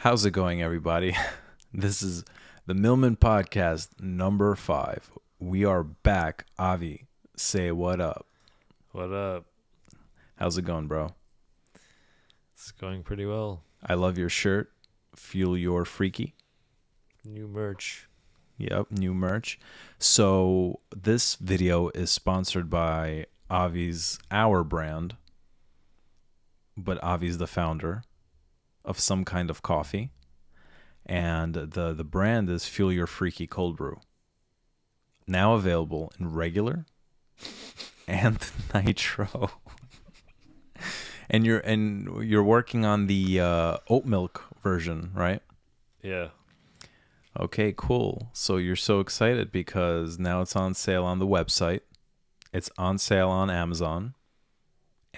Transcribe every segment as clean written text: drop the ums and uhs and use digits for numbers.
How's it going, everybody? This is the Milman Podcast number 5. We are back. Avi, say what up. What up? How's it going, bro? It's going pretty well. I love your shirt. Feel your freaky. New merch. Yep, new merch. So this video is sponsored by our brand, but Avi's the founder of some kind of coffee, and the brand is Fuel Your Freaky Cold Brew. Now available in regular and nitro. And you're working on the oat milk version, right? Yeah. Okay, cool. So you're so excited because now it's on sale on the website. It's on sale on Amazon.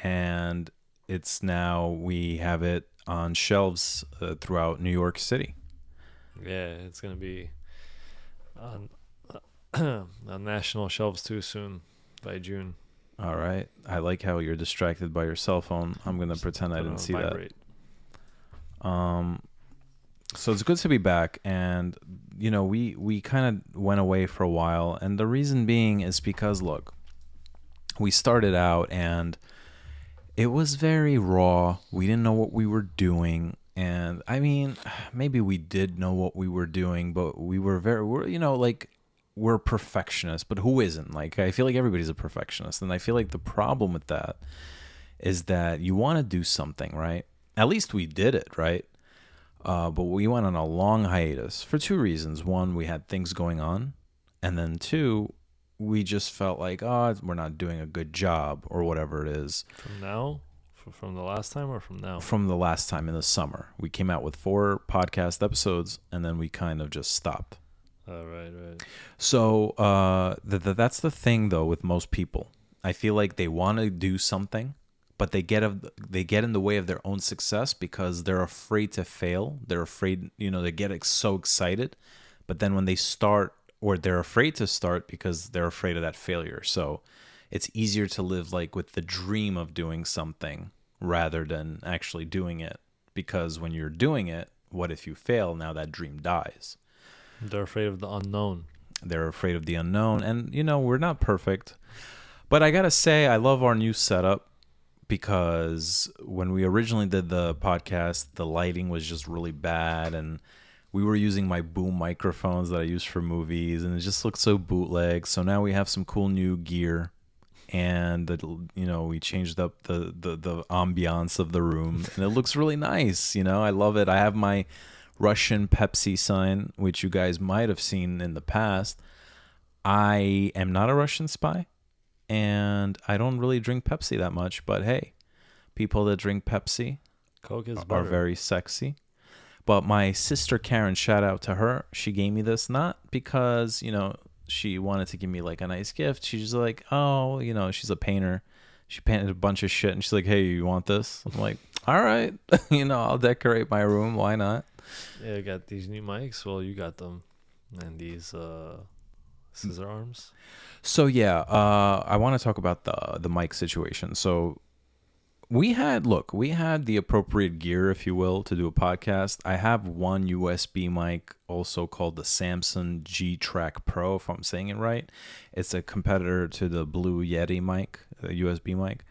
And we have it on shelves throughout New York City. Yeah, it's going to be on, on national shelves too soon by June. All right. I like how you're distracted by your cell phone. I'm going to pretend I didn't see vibrate. that. So it's good to be back, and we kind of went away for a while, and the reason being is because look, we started out and it was very raw. We didn't know what we were doing, and I mean, maybe we did know what we were doing, but we're perfectionists, but who isn't? Like, I feel like everybody's a perfectionist, and I feel like the problem with that is that you want to do something, right? At least we did it, right? But we went on a long hiatus for two reasons. One, we had things going on. And then two, we just felt like, we're not doing a good job or whatever it is. From now? From the last time or from now? From the last time in the summer. We came out with 4 podcast episodes and then we kind of just stopped. Right. So that's the thing, though, with most people. I feel like they want to do something, but they get in the way of their own success because they're afraid to fail. They're afraid, they get so excited, but then when they start, or they're afraid to start because they're afraid of that failure. So it's easier to live like with the dream of doing something rather than actually doing it, because when you're doing it, what if you fail? Now that dream dies. They're afraid of the unknown. They're afraid of the unknown, and we're not perfect, but I gotta say I love our new setup. Because when we originally did the podcast, the lighting was just really bad, and we were using my boom microphones that I use for movies, and it just looked so bootleg. So now we have some cool new gear, and we changed up the ambiance of the room, and it looks really nice. I love it. I have my Russian Pepsi sign, which you guys might have seen in the past. I am not a Russian spy. And I don't really drink Pepsi that much, but hey, people that drink Pepsi Coke is are better. very sexy. But my sister Karen, shout out to her, she gave me this not because, she wanted to give me like a nice gift. She's just like, she's a painter. She painted a bunch of shit and she's like, hey, you want this? I'm like, all right, I'll decorate my room. Why not? Yeah, I got these new mics. Well, you got them. And these scissor arms. So yeah, I want to talk about the mic situation. So we had the appropriate gear, if you will, to do a podcast. I have one USB mic, also called the Samsung G-Track Pro, if I'm saying it right. It's a competitor to the Blue Yeti mic, a USB mic.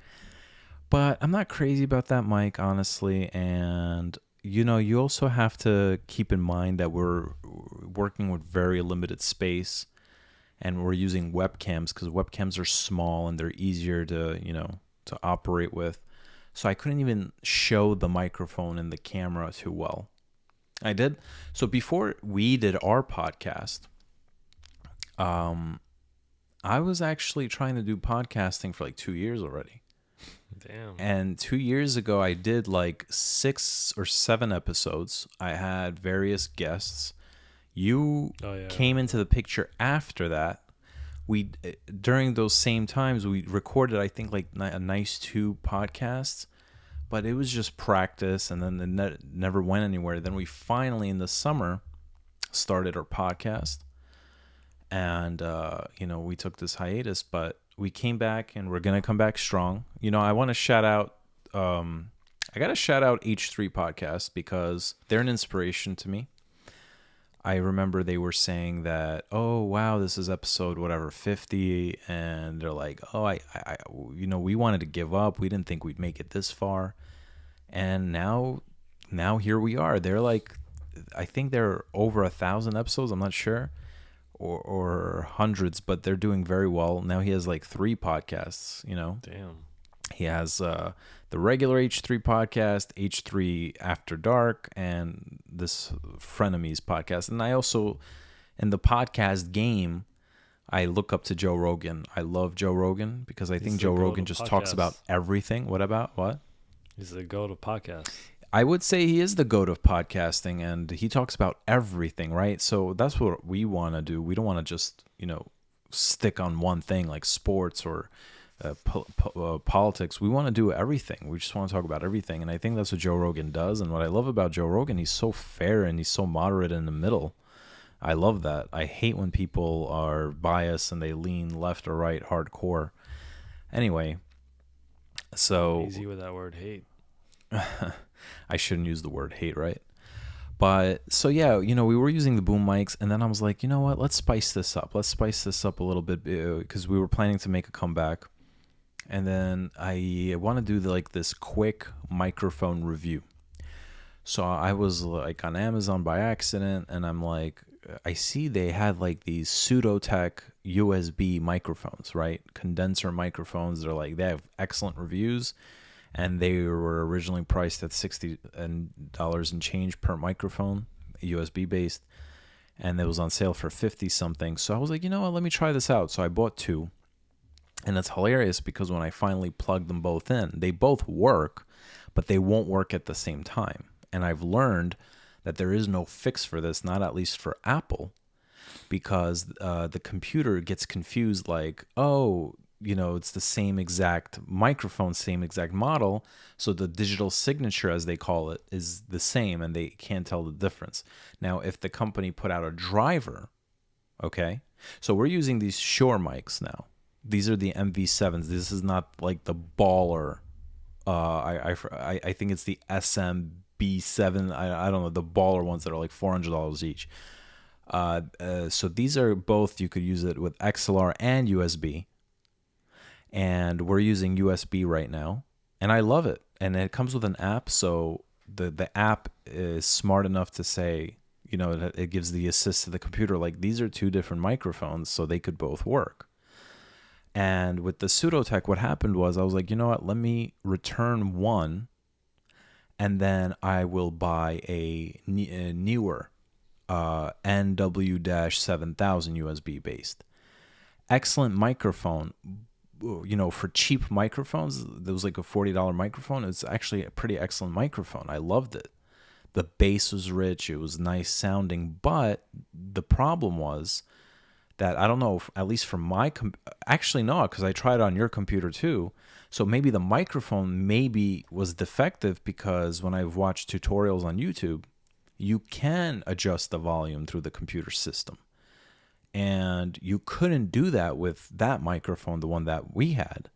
But I'm not crazy about that mic, honestly. And you also have to keep in mind that we're working with very limited space. And we're using webcams because webcams are small and they're easier to operate with. So I couldn't even show the microphone and the camera too well. I did. So before we did our podcast, I was actually trying to do podcasting for like 2 years already. Damn. And 2 years ago, I did like 6 or 7 episodes. I had various guests. You came into the picture after that. During those same times, we recorded, I think, like a nice 2 podcasts, but it was just practice, and then it never went anywhere. Then we finally, in the summer, started our podcast, and we took this hiatus, but we came back, and we're gonna come back strong. I want to shout out I got to shout out H3 Podcast because they're an inspiration to me. I remember they were saying that, oh, wow, this is episode whatever, 50. And they're like, oh, we wanted to give up. We didn't think we'd make it this far. And now here we are. They're like, I think they're over 1,000 episodes. I'm not sure. Or hundreds, but they're doing very well. Now he has like 3 podcasts, Damn. He has the regular H3 podcast, H3 After Dark, and this Frenemies podcast. And I also, in the podcast game, I look up to Joe Rogan. I love Joe Rogan because I think Joe Rogan just talks about everything. What? He's the GOAT of podcasts. I would say he is the GOAT of podcasting, and he talks about everything, right? So that's what we want to do. We don't want to just, stick on one thing like sports or politics. We want to do everything. We just want to talk about everything, and I think that's what Joe Rogan does. And what I love about Joe Rogan, he's so fair and he's so moderate in the middle. I love that. I hate when people are biased and they lean left or right hardcore. Anyway, so... Easy with that word, hate. I shouldn't use the word hate, right? But so yeah, we were using the boom mics, and then I was like, you know what? Let's spice this up. Let's spice this up a little bit because we were planning to make a comeback. And then I want to do this quick microphone review. So I was like on Amazon by accident, and I'm like, I see they had like these Pseudotech USB microphones, right? Condenser microphones. They have excellent reviews. And they were originally priced at $60 and change per microphone, USB based, and it was on sale for 50 something. So I was like, you know what, let me try this out. So I bought 2, and it's hilarious because when I finally plugged them both in, they both work, but they won't work at the same time. And I've learned that there is no fix for this, not at least for Apple, because the computer gets confused like, oh, it's the same exact microphone, same exact model. So the digital signature, as they call it, is the same, and they can't tell the difference. Now, if the company put out a driver, okay, so we're using these Shure mics now. These are the MV7s. This is not like the baller. I think it's the SMB7. I don't know, the baller ones that are like $400 each. So these are both, you could use it with XLR and USB. And we're using USB right now, and I love it. And it comes with an app, so the app is smart enough to say, it gives the assist to the computer, like these are 2 different microphones, so they could both work. And with the Pseudotech, what happened was I was like, you know what, let me return one, and then I will buy a newer NW-7000 USB based. Excellent microphone. For cheap microphones, there was like a $40 microphone. It's actually a pretty excellent microphone. I loved it. The bass was rich. It was nice sounding. But the problem was that, I don't know, at least from my... actually, no, because I tried it on your computer too. So maybe the microphone was defective, because when I've watched tutorials on YouTube, you can adjust the volume through the computer system. And you couldn't do that with that microphone, the one that we had.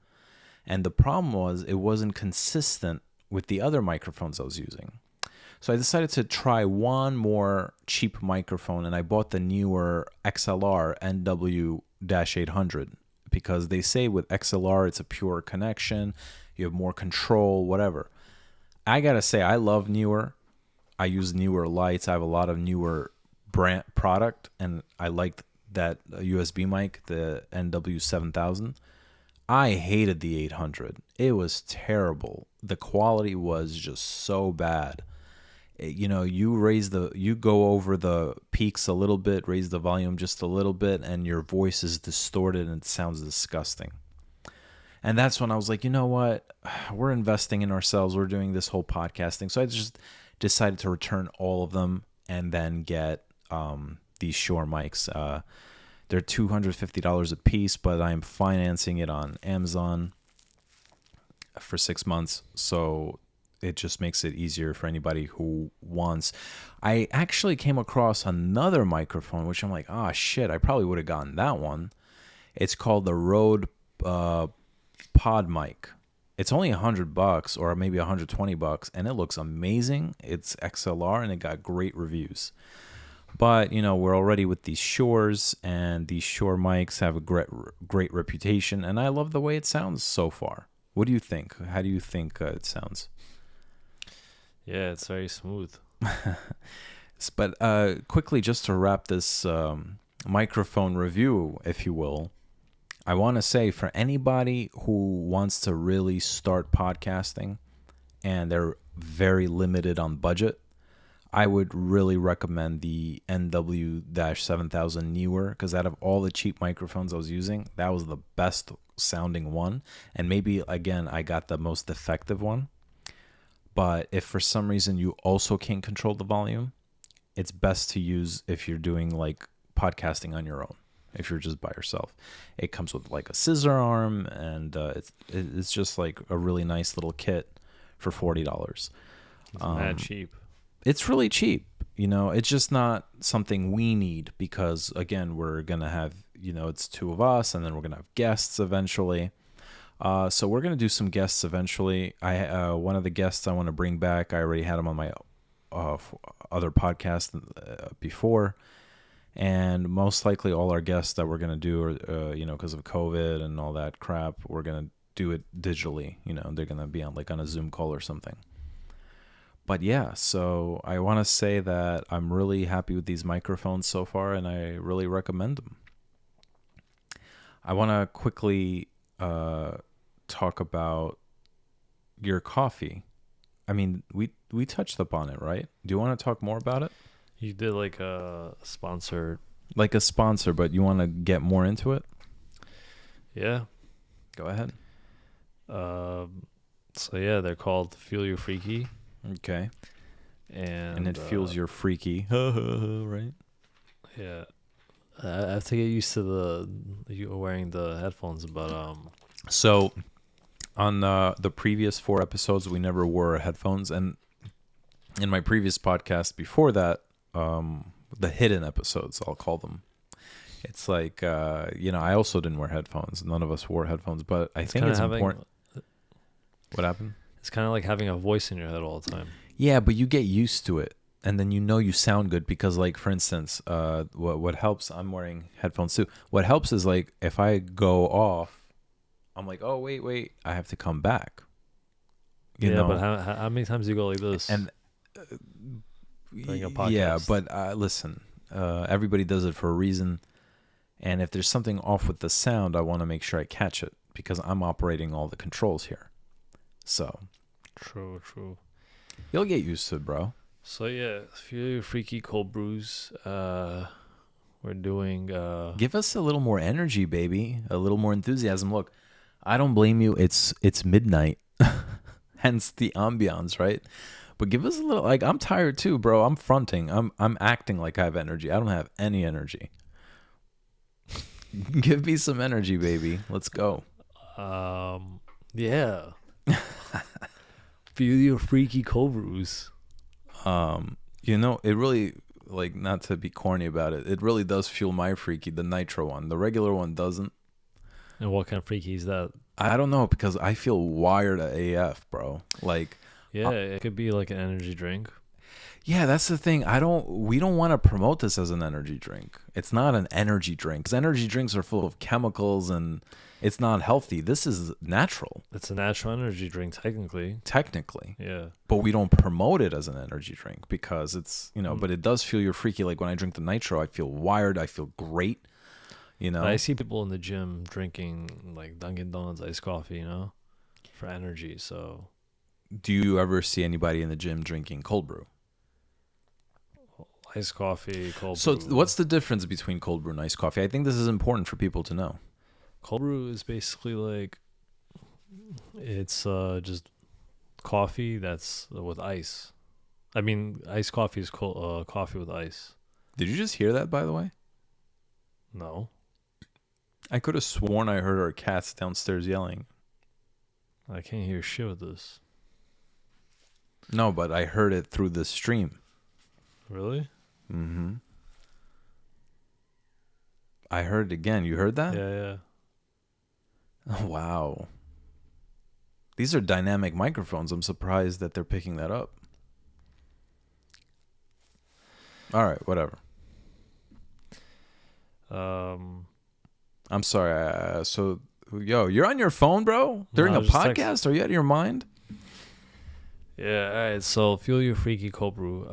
And the problem was it wasn't consistent with the other microphones I was using. So I decided to try one more cheap microphone, and I bought the newer XLR NW-800 because they say with XLR it's a pure connection, you have more control, whatever. I gotta say, I love Newer. I use Newer lights. I have a lot of Newer brand product, and I liked that USB mic, the NW-7000. I hated the 800. It was terrible. The quality was just so bad. You go over the peaks a little bit, raise the volume just a little bit, and your voice is distorted and it sounds disgusting. And that's when I was like, you know what? We're investing in ourselves. We're doing this whole podcasting. So I just decided to return all of them and then get these Shure mics. They're $250 a piece, but I'm financing it on Amazon for 6 months. So it just makes it easier for anybody who wants. I actually came across another microphone, which I'm like, oh shit, I probably would have gotten that one. It's called the Rode Pod mic. It's only $100 or maybe $120, and it looks amazing. It's XLR and it got great reviews. But we're already with these Shores, and these Shure mics have a great reputation, and I love the way it sounds so far. What do you think? How do you think it sounds? Yeah, it's very smooth. But quickly, just to wrap this microphone review, if you will, I want to say for anybody who wants to really start podcasting and they're very limited on budget, I would really recommend the NW-7000 Newer, because out of all the cheap microphones I was using, that was the best sounding one. And maybe, again, I got the most effective one. But if for some reason you also can't control the volume, it's best to use if you're doing like podcasting on your own. If you're just by yourself, it comes with like a scissor arm, and it's just like a really nice little kit for $40. It's mad cheap. It's really cheap. It's just not something we need, because again, we're gonna have it's two of us, and then we're gonna have guests eventually. So we're gonna do some guests eventually. One of the guests I want to bring back, I already had him on my other podcast before. And most likely all our guests that we're going to do are, because of COVID and all that crap, we're going to do it digitally. They're going to be on a Zoom call or something. But yeah, so I want to say that I'm really happy with these microphones so far, and I really recommend them. I want to quickly talk about your coffee. I mean, we touched upon it, right? Do you want to talk more about it? You did like a sponsor. Like a sponsor, but you want to get more into it? Yeah. Go ahead. So yeah, they're called Feel Your Freaky. Okay. And it feels you're freaky. Right? Yeah. I have to get used to you wearing the headphones, but So on the previous 4 episodes, we never wore headphones, and in my previous podcast before that, the hidden episodes, I'll call them. It's like, I also didn't wear headphones. None of us wore headphones, but I think it's important. What happened? It's kind of like having a voice in your head all the time. Yeah, but you get used to it, and then you sound good because, like, for instance, what helps, I'm wearing headphones too. What helps is, like, if I go off, I'm like, oh, wait, I have to come back. You know? But how many times do you go like this? And during a podcast? Yeah, but listen, everybody does it for a reason. And if there's something off with the sound, I want to make sure I catch it, because I'm operating all the controls here. So True. you'll get used to it, bro. So yeah, Feel Your Freaky cold brews. We're doing. Give us a little more energy, baby. A little more enthusiasm. Look, I don't blame you. It's midnight, hence the ambiance, right? But give us a little. Like, I'm tired too, bro. I'm fronting. I'm acting like I have energy. I don't have any energy. Give me some energy, baby. Let's go. Yeah. Feel Your Freaky cold brews. It really, like, not to be corny about it, it really does fuel my freaky, the nitro one. The regular one doesn't. And what kind of freaky is that? I don't know, because I feel wired AF, bro. Like, yeah, it could be like an energy drink. yeah, that's the thing. We don't want to promote this as an energy drink. It's not an energy drink, because energy drinks are full of chemicals and it's not healthy. This is natural. It's a natural energy drink, technically. Yeah. But we don't promote it as an energy drink because it's, but it does feel you're freaky. Like, when I drink the nitro, I feel wired. I feel great. I see people in the gym drinking like Dunkin' Donuts iced coffee, for energy. So, do you ever see anybody in the gym drinking cold brew? Iced coffee, cold brew. So what's the difference between cold brew and iced coffee? I think this is important for people to know. Cold brew is basically like, it's just coffee that's with ice. I mean, iced coffee is coffee with ice. Did you just hear that, by the way? No. I could have sworn I heard our cats downstairs yelling. I can't hear shit with this. No, but I heard it through the stream. Really? Mm-hmm. I heard it again. You heard that? Yeah. Oh, wow. These are dynamic microphones. I'm surprised that they're picking that up. All right, whatever. I'm sorry. So, yo, you're on your phone, bro? During a podcast? Are you out of your mind? Yeah. All right. So, Fuel Your Freaky Cold Brew.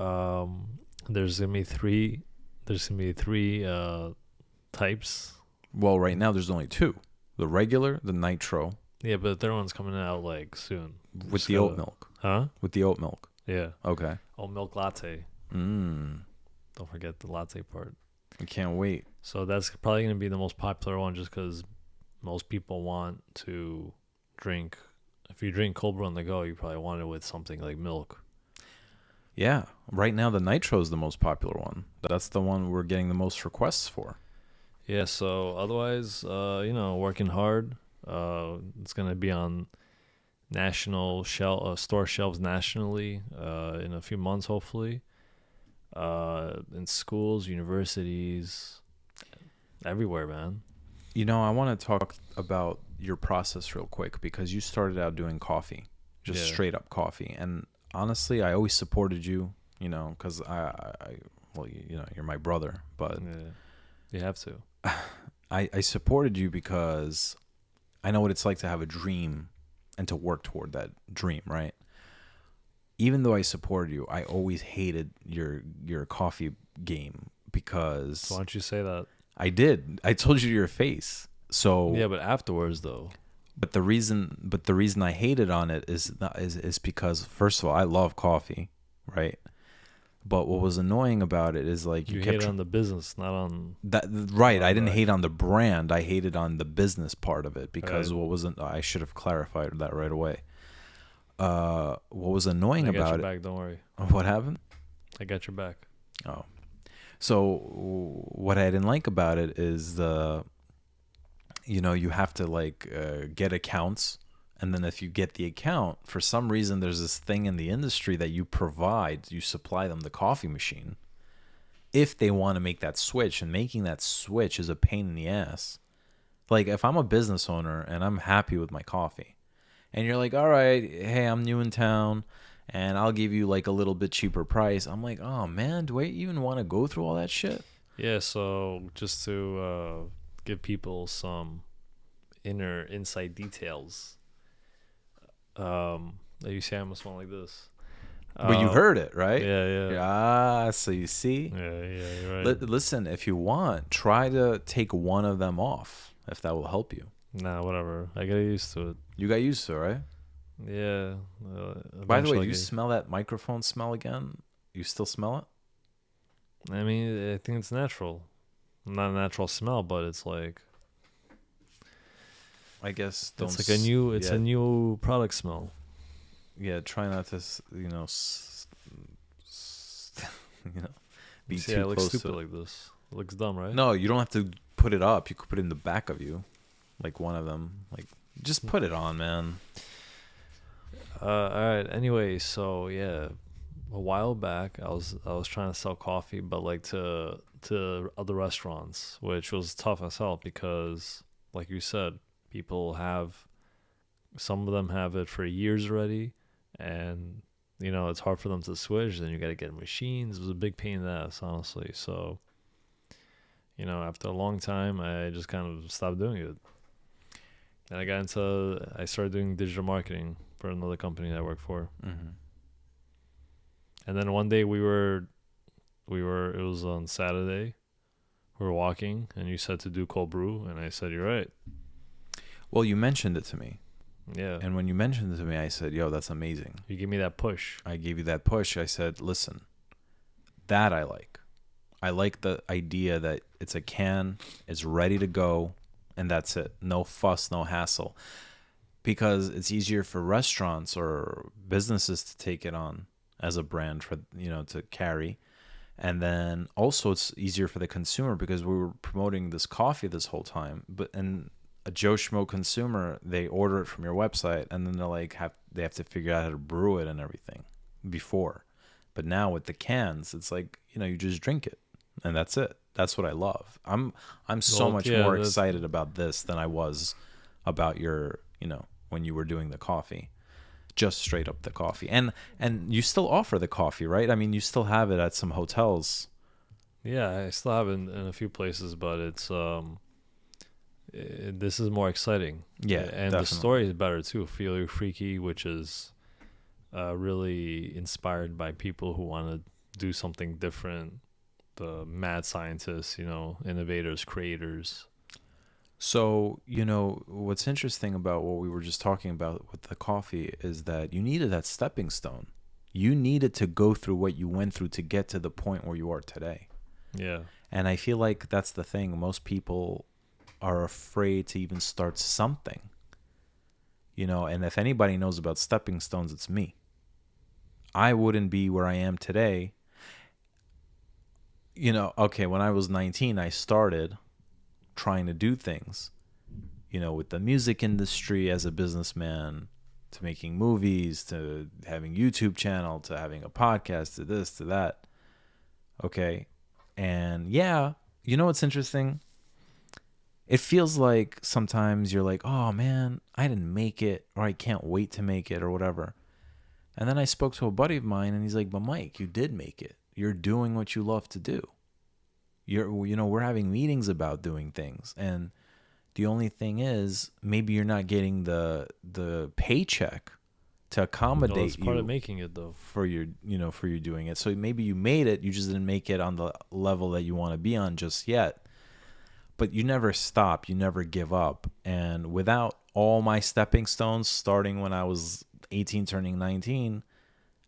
There's gonna be three. There's gonna be three types. Well, right now there's only two: the regular, the nitro. Yeah, but the third one's coming out like soon. With the oat milk. Huh? With the oat milk. Yeah. Okay. Oat milk latte. Don't forget the latte part. I can't wait. So that's probably going to be the most popular one just because most people want to drink. If you drink cold brew on the go, you probably want it with something like milk. Yeah. Right now, the nitro is the most popular one. That's the one we're getting the most requests for. Yeah, so otherwise, working hard. It's going to be on national store shelves nationally in a few months, hopefully. In schools, universities, everywhere, man. I want to talk about your process real quick because you started out doing coffee, just straight up coffee. And honestly, I always supported you, because you're my brother, but you have to. I supported you because I know what it's like to have a dream and to work toward that dream, right? Even though I supported you, I always hated your coffee game because... So why don't you say that? I did. I told you to your face. So yeah, but afterwards though. But the reason I hated on it is because, first of all, I love coffee, right? But what was annoying about it is like you hate on the business, not on that. Right. I didn't hate on the brand. I hated on the business part of it because I should have clarified that right away. What was annoying about it? I got your back, don't worry. What happened? I got your back. Oh. So what I didn't like about it is you have to get accounts. And then if you get the account, for some reason, there's this thing in the industry that you supply them the coffee machine. If they want to make that switch, and making that switch is a pain in the ass. Like if I'm a business owner and I'm happy with my coffee and you're like, all right, hey, I'm new in town and I'll give you like a little bit cheaper price. I'm like, oh man, do I even want to go through all that shit? Yeah. So just to give people some inside details. You say I'm gonna smell like this. But you heard it, right? Yeah. So you see? Yeah, you're right. Listen, if you want, try to take one of them off, if that will help you. Nah, whatever. I got used to it. You got used to it, right? Yeah. By the way, do you smell that microphone smell again? You still smell it? I mean, I think it's natural. Not a natural smell, but it's like... I guess it's like a new product smell. Yeah, try not to, be too it looks close stupid to it. Like this. It looks dumb, right? No, you don't have to put it up. You could put it in the back of you, like one of them. Like, just put it on, man. All right. Anyway, so yeah, a while back, I was trying to sell coffee, but like to other restaurants, which was tough as hell because, like you said. Some of them have it for years already, and it's hard for them to switch. Then you got to get machines. It was a big pain in the ass, honestly. So, after a long time, I just kind of stopped doing it, and I started doing digital marketing for another company that I work for. Mm-hmm. And then one day it was on Saturday. We were walking, and you said to do cold brew, and I said, "You're right." Well, you mentioned it to me. Yeah. And when you mentioned it to me, I said, yo, that's amazing. You gave me that push. I gave you that push. I said, listen, that I like. I like the idea that it's a can, it's ready to go, and that's it. No fuss, no hassle. Because it's easier for restaurants or businesses to take it on as a brand for, to carry. And then also it's easier for the consumer because we were promoting this coffee this whole time. And a Joe Schmo consumer, they order it from your website and then they have to figure out how to brew it and everything before. But now with the cans, it's like, you just drink it and that's it. That's what I love. I'm so much more excited about this than I was about your, when you were doing the coffee. just straight up the coffee. And you still offer the coffee, right? I mean, you still have it at some hotels. Yeah, I still have it in a few places, but it's this is more exciting. Yeah, And definitely. the story is better too. Feel Your Freaky, which is really inspired by people who want to do something different. The mad scientists, innovators, creators. So, what's interesting about what we were just talking about with the coffee is that you needed that stepping stone. You needed to go through what you went through to get to the point where you are today. Yeah. And I feel like that's the thing. Most people are afraid to even start something. And if anybody knows about stepping stones, it's me. I wouldn't be where I am today. Okay, when I was 19, I started trying to do things, with the music industry as a businessman, to making movies, to having YouTube channel, to having a podcast, to this, to that. Okay. And yeah, what's interesting? It feels like sometimes you're like, oh man, I didn't make it, or I can't wait to make it, or whatever. And then I spoke to a buddy of mine, and he's like, but Mike, you did make it. You're doing what you love to do. We're having meetings about doing things, and the only thing is, maybe you're not getting the paycheck to accommodate It's part you of making it though. for your doing it. So maybe you made it, you just didn't make it on the level that you want to be on just yet. But you never stop, you never give up. And without all my stepping stones, starting when I was 18, turning 19,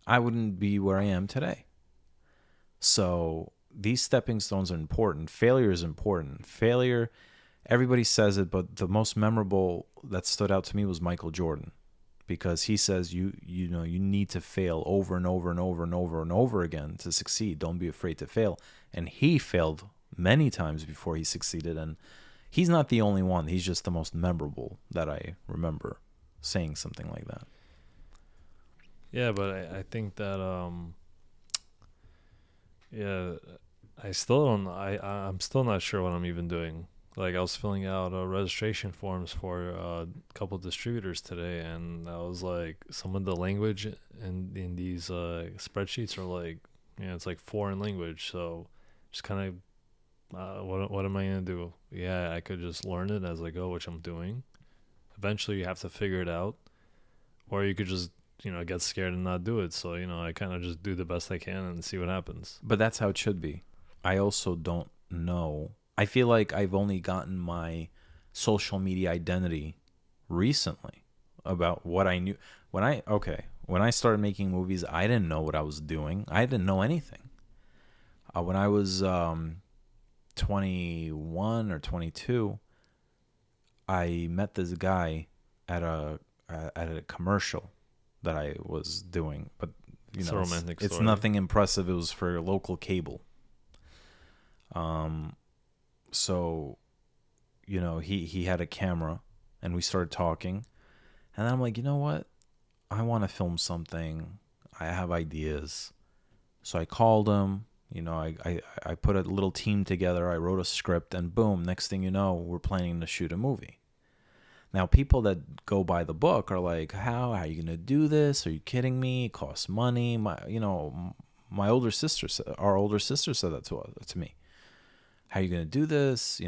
I wouldn't be where I am today. So these stepping stones are important. Failure is important. Failure, everybody says it, but the most memorable that stood out to me was Michael Jordan, because he says you need to fail over and over and over and over and over again to succeed. Don't be afraid to fail. And he failed many times before he succeeded, and he's not the only one. He's just the most memorable that I remember saying something like that. Yeah, but I think that yeah, I'm still not sure what I'm even doing. Like, I was filling out registration forms for a couple of distributors today, and I was like, some of the language in these spreadsheets are like, it's like foreign language. So just kind of, what am I gonna do? Yeah, I could just learn it as I go, which I'm doing. Eventually, you have to figure it out, or you could just get scared and not do it. So I kind of just do the best I can and see what happens. But that's how it should be. I also don't know. I feel like I've only gotten my social media identity recently about what I knew. When I started making movies, I didn't know what I was doing. I didn't know anything. When I was 21 or 22, I met this guy at a commercial that I was doing, but It's a romantic it's story. nothing impressive. It was for local cable. So, he had a camera, and we started talking, and then I'm like, you know what? I want to film something. I have ideas. So I called him. I put a little team together. I wrote a script, and boom, next thing you know, we're planning to shoot a movie. Now, people that go by the book are like, how are you going to do this? Are you kidding me? It costs money. Our older sister said that to me. How are you going to do this?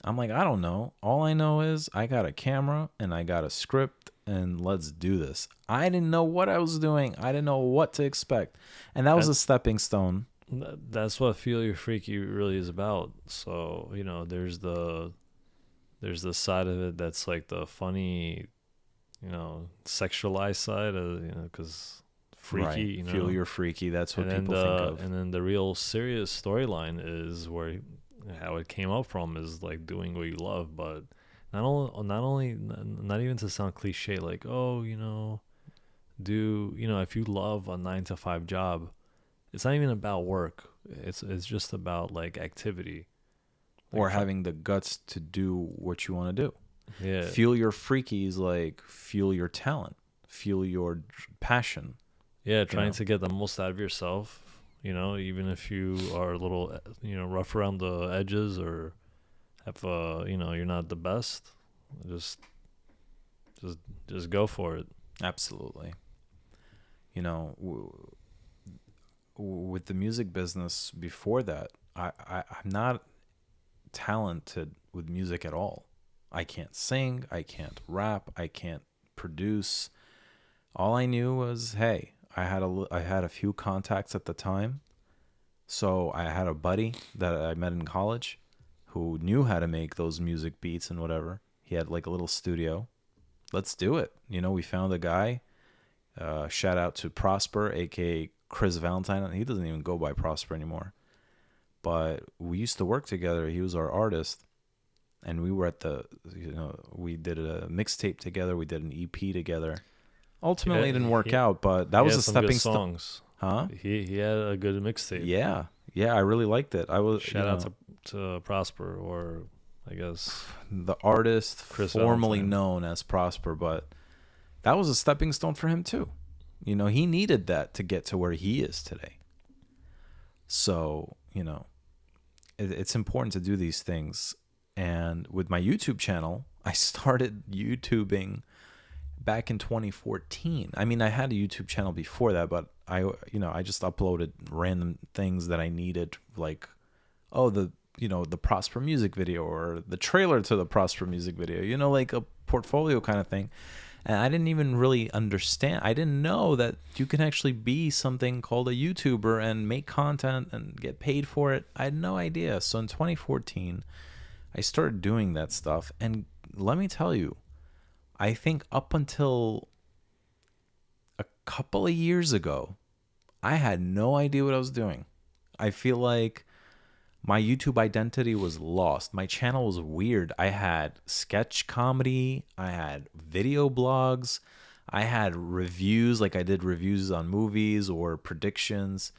I'm like, I don't know. All I know is I got a camera and I got a script, and let's do this. I didn't know what I was doing. I didn't know what to expect. And that was a stepping stone. That's what Feel Your Freaky really is about. So, there's the side of it that's like the funny, sexualized side of, because freaky, right. Feel Your Freaky. That's what people think of. And then the real serious storyline is where how it came up from is like doing what you love, but not even to sound cliche, like, if you love a 9 to 5 job, it's not even about work. It's just about like activity. Or having the guts to do what you want to do. Yeah. Feel Your Freaky is like feel your talent, feel your passion. Yeah, trying to get the most out of yourself, even if you are a little, rough around the edges, or have, you're not the best. Just go for it. Absolutely. With the music business before that, I'm not talented with music at all. I can't sing, I can't rap, I can't produce. All I knew was, hey, I had a few contacts at the time. So I had a buddy that I met in college who knew how to make those music beats and whatever. He had like a little studio. Let's do it. We found a guy. Shout out to Prosper, aka Chris Valentine. He doesn't even go by Prosper anymore. But we used to work together. He was our artist. And we were we did a mixtape together. We did an EP together. Ultimately, it didn't work out, but that was a stepping stone. Huh? He had a good mixtape. Yeah. Yeah, I really liked it. I was Shout out to Prosper, or I guess the artist Chris formerly Valentine. known as Prosper, but that was a stepping stone for him too. He needed that to get to where he is today. So, it's important to do these things. And with my YouTube channel, I started YouTubing back in 2014. I mean, I had a YouTube channel before that, but I just uploaded random things that I needed, like, the Prosper music video or the trailer to the Prosper music video, like a portfolio kind of thing. And I didn't even really understand. I didn't know that you can actually be something called a YouTuber and make content and get paid for it. I had no idea. So in 2014, I started doing that stuff. And let me tell you, I think up until a couple of years ago, I had no idea what I was doing. I feel like my YouTube identity was lost. My channel was weird. I had sketch comedy. I had video blogs. I had reviews, like I did reviews on movies or predictions.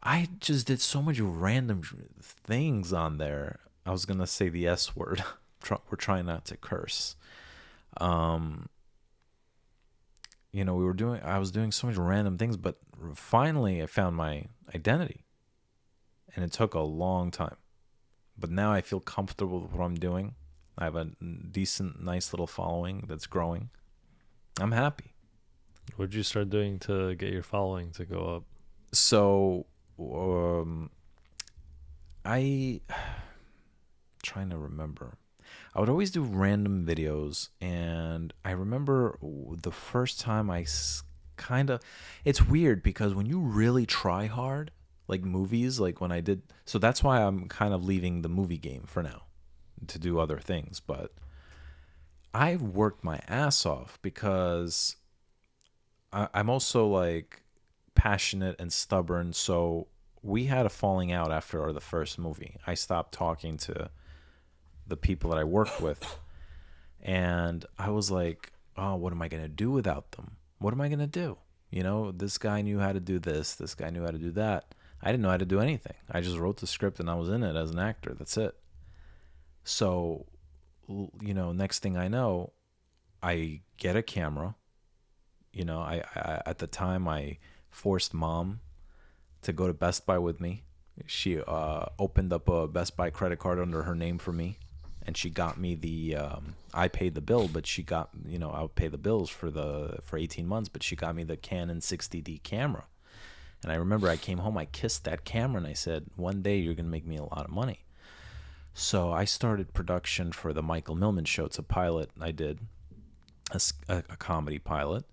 I just did so much random things on there. I was going to say the S word. We're trying not to curse. I was doing so much random things, but finally I found my identity. And it took a long time. But now I feel comfortable with what I'm doing. I have a decent, nice little following that's growing. I'm happy. What did you start doing to get your following to go up? So, I trying to remember. I would always do random videos, and I remember the first time it's weird because when you really try hard, like movies, like when I did, so that's why I'm kind of leaving the movie game for now to do other things, but I've worked my ass off because I'm also like passionate and stubborn, so we had a falling out after the first movie. I stopped talking to the people that I worked with. And I was like, oh, what am I going to do without them? What am I going to do? This guy knew how to do this. This guy knew how to do that. I didn't know how to do anything. I just wrote the script and I was in it as an actor. That's it. So, next thing I know, I get a camera. I at the time, I forced Mom to go to Best Buy with me. She opened up a Best Buy credit card under her name for me. And she got me I paid the bill, but she got, I would pay the bills for 18 months, but she got me the Canon 60D camera. And I remember I came home, I kissed that camera and I said, one day you're going to make me a lot of money. So I started production for the Michael Milman show. It's a pilot I did, a comedy pilot.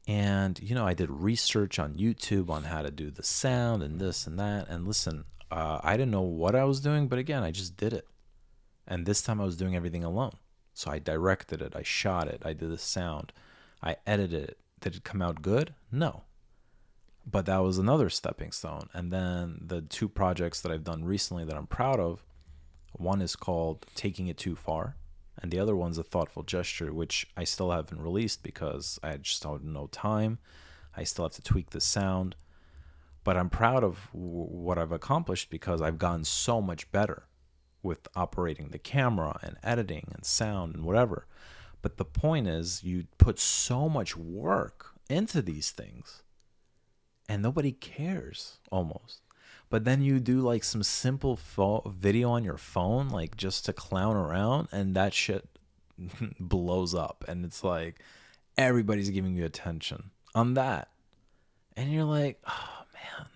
And, I did research on YouTube on how to do the sound and this and that. And listen, I didn't know what I was doing, but again, I just did it. And this time I was doing everything alone. So I directed it, I shot it, I did the sound, I edited it. Did it come out good? No. But that was another stepping stone. And then the two projects that I've done recently that I'm proud of, one is called Taking It Too Far, and the other one's A Thoughtful Gesture, which I still haven't released because I just don't know time. I still have to tweak the sound. But I'm proud of what I've accomplished because I've gotten so much better with operating the camera and editing and sound and whatever. But the point is, you put so much work into these things and nobody cares almost. But then you do like some simple video on your phone, like just to clown around, and that shit blows up. And it's like everybody's giving you attention on that. And you're like, oh man,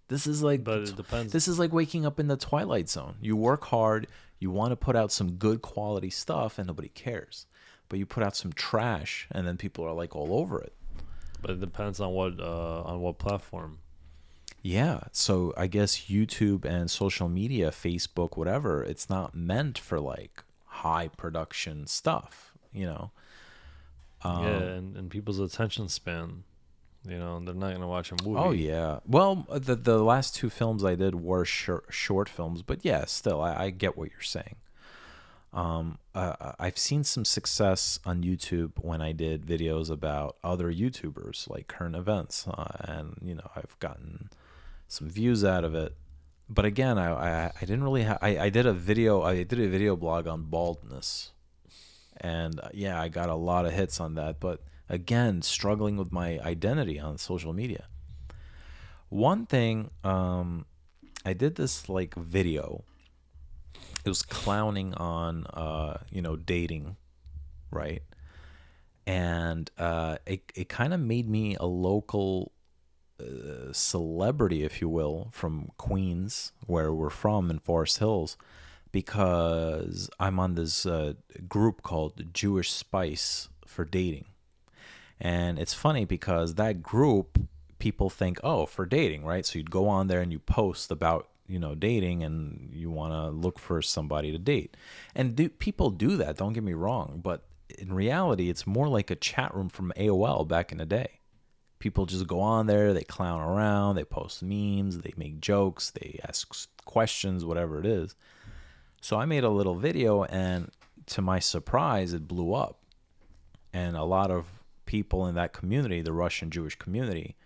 this is like But it depends. this is like waking up in the twilight zone. You work hard, you want to put out some good quality stuff, and nobody cares. But you put out some trash, and then people are like all over it. But it depends on what platform. Yeah, so I guess YouTube and social media, Facebook, whatever, it's not meant for like high production stuff, you know. Yeah, and people's attention span, they're not gonna watch a movie. Oh yeah. Well, the last two films I did were short films, but yeah, still I get what you're saying. I've seen some success on YouTube when I did videos about other YouTubers, like current events, and I've gotten some views out of it. But again, I didn't really I did a video blog on baldness, and yeah, I got a lot of hits on that. But again, struggling with my identity on social media. One thing, I did this like video. It was clowning on dating, right? And it kind of made me a local celebrity, if you will, from Queens, where we're from, in Forest Hills, because I'm on this group called Jewish Spice for dating. And it's funny because that group, people think, oh, for dating, right? So you'd go on there and you post about dating, and you want to look for somebody to date. And people do that, don't get me wrong, but in reality it's more like a chat room from AOL back in the day. People just go on there, they clown around, they post memes, they make jokes, they ask questions, whatever it is. So I made a little video, and to my surprise it blew up. And a lot of people in that community, the Russian Jewish community,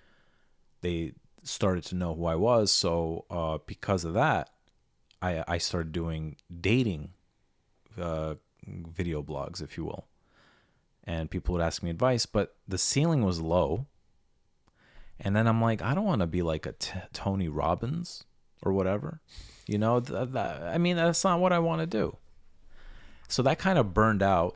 they started to know who I was. So because of that, I started doing dating video blogs, if you will. And people would ask me advice, but the ceiling was low. And then I'm like, I don't want to be like a Tony Robbins or whatever. I mean, that's not what I want to do. So that kind of burned out,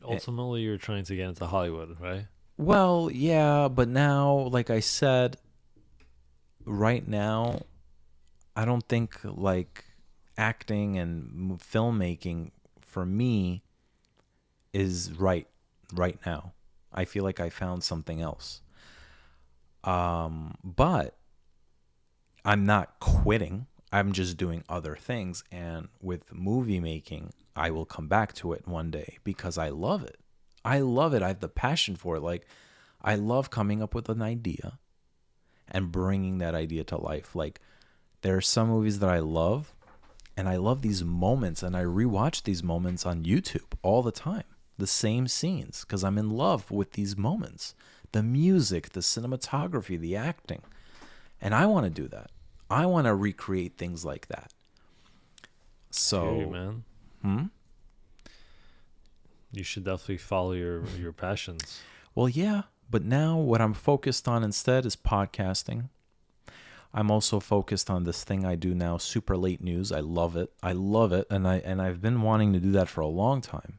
Ultimately, you're trying to get into Hollywood, right? Well, yeah, but now, like I said, right now, I don't think like acting and filmmaking for me is right now. I feel like I found something else. But I'm not quitting. I'm just doing other things. And with movie making, I will come back to it one day because I love it. I love it. I have the passion for it. Like, I love coming up with an idea and bringing that idea to life. Like, there are some movies that I love, and I love these moments, and I rewatch these moments on YouTube all the time. The same scenes, because I'm in love with these moments. The music, the cinematography, the acting. And I want to do that. I want to recreate things like that. So, Hey, man. You should definitely follow your passions. Well, yeah, but now what I'm focused on instead is podcasting. I'm also focused on this thing I do now, super late news. I love it. And I've been wanting to do that for a long time.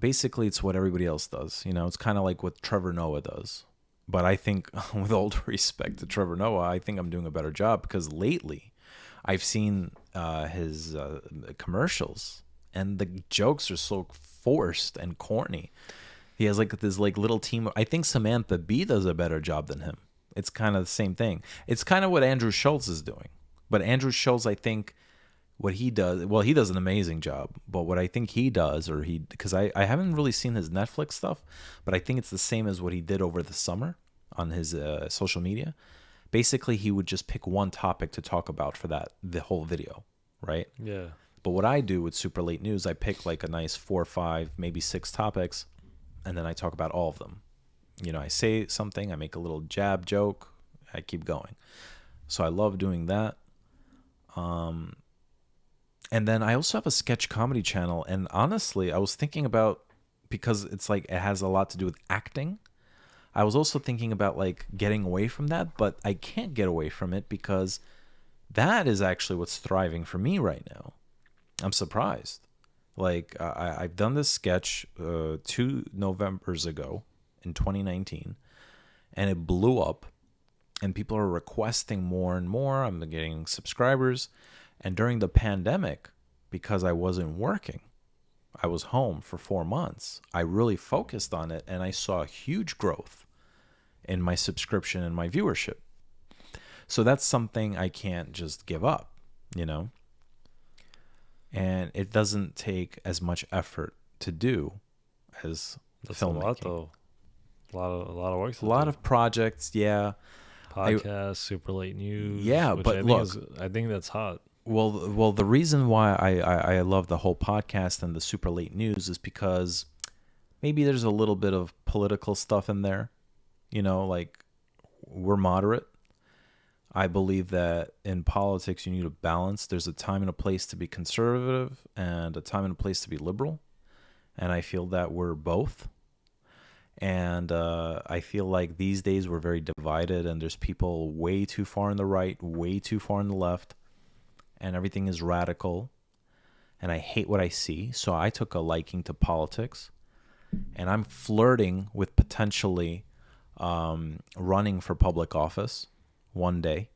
Basically, it's what everybody else does. It's kind of like what Trevor Noah does. But I think, with all due respect to Trevor Noah, I think I'm doing a better job because lately I've seen his commercials, and the jokes are so forced and corny. He has like this like little team. I think Samantha Bee does a better job than him. It's kind of the same thing. It's kind of what Andrew Schultz is doing. But Andrew Schultz, I think, what he does, well, he does an amazing job. But what I think he does, because I haven't really seen his Netflix stuff, but I think it's the same as what he did over the summer on his social media. Basically, he would just pick one topic to talk about for the whole video, right? Yeah. But what I do with Super Late News, I pick like a nice 4 or 5, maybe 6 topics, and then I talk about all of them. I say something, I make a little jab joke, I keep going. So I love doing that. And then I also have a sketch comedy channel, and honestly, I was thinking about, because it's like it has a lot to do with acting, I was also thinking about like getting away from that, but I can't get away from it because that is actually what's thriving for me right now. I'm surprised. Like I've done this sketch 2 Novembers ago, in 2019, and it blew up, and people are requesting more and more. I'm getting subscribers. And during the pandemic, because I wasn't working, I was home for 4 months, I really focused on it, and I saw huge growth in my subscription and my viewership. So that's something I can't just give up, you know? And it doesn't take as much effort to do as That's filmmaking. a lot, though. A lot of work. A lot of projects, yeah. Podcasts, super late news. Yeah, which but look, I think that's hot. Well, the reason why I love the whole podcast and the super late news is because maybe there's a little bit of political stuff in there. You know, like, we're moderate. I believe that in politics you need a balance. There's a time and a place to be conservative and a time and a place to be liberal. And I feel that we're both. And I feel like these days we're very divided, and there's people way too far on the right, way too far on the left, and everything is radical. And I hate what I see. So I took a liking to politics, and I'm flirting with potentially running for public office one day.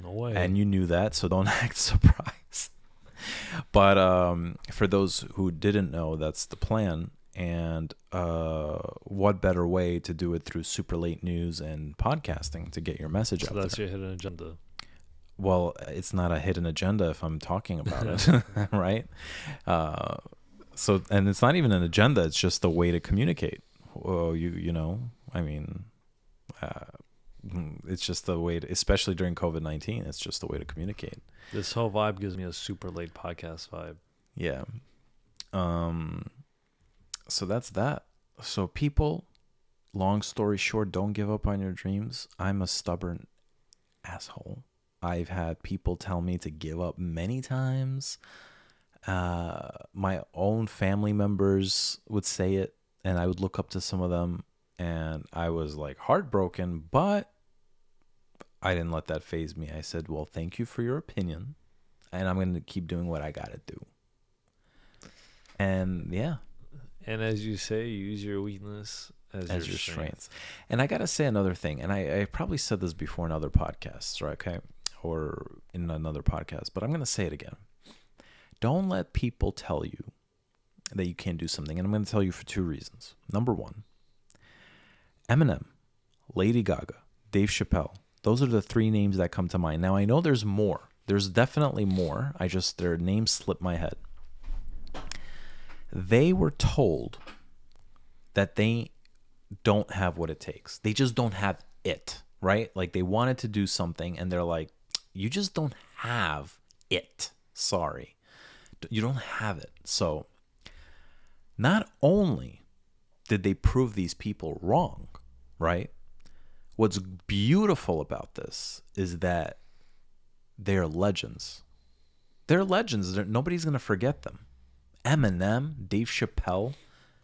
No way. And you knew that, so don't act surprised. But for those who didn't know, that's the plan. And what better way to do it through super late news and podcasting to get your message out there? So that's your hidden agenda. Well, it's not a hidden agenda if I'm talking about it, right? So, and it's not even an agenda. It's just a way to communicate. Well, you know, I mean, it's just a way to, especially during COVID-19, it's just a way to communicate. This whole vibe gives me a super late podcast vibe. Yeah. So that's that. So people, long story short, don't give up on your dreams. I'm a stubborn asshole. I've had people tell me to give up many times. My own family members would say it, and I would look up to some of them, and I was like heartbroken, but I didn't let that faze me. I said, well, thank you for your opinion, and I'm going to keep doing what I got to do. And yeah. And as you say, use your weakness as your strength. And I got to say another thing, and I probably said this before in other podcasts, right? Okay. Or in another podcast, but I'm going to say it again. Don't let people tell you that you can't do something. And I'm going to tell you for two reasons. Number one, Eminem, Lady Gaga, Dave Chappelle. Those are the three names that come to mind. Now, I know there's more. There's definitely more. Their names slipped my head. They were told that they don't have what it takes. They just don't have it, right? Like, they wanted to do something, and they're like, you just don't have it. Sorry. You don't have it. So not only did they prove these people wrong, right? What's beautiful about this is that they're legends. They're legends. Nobody's going to forget them. Eminem, Dave Chappelle,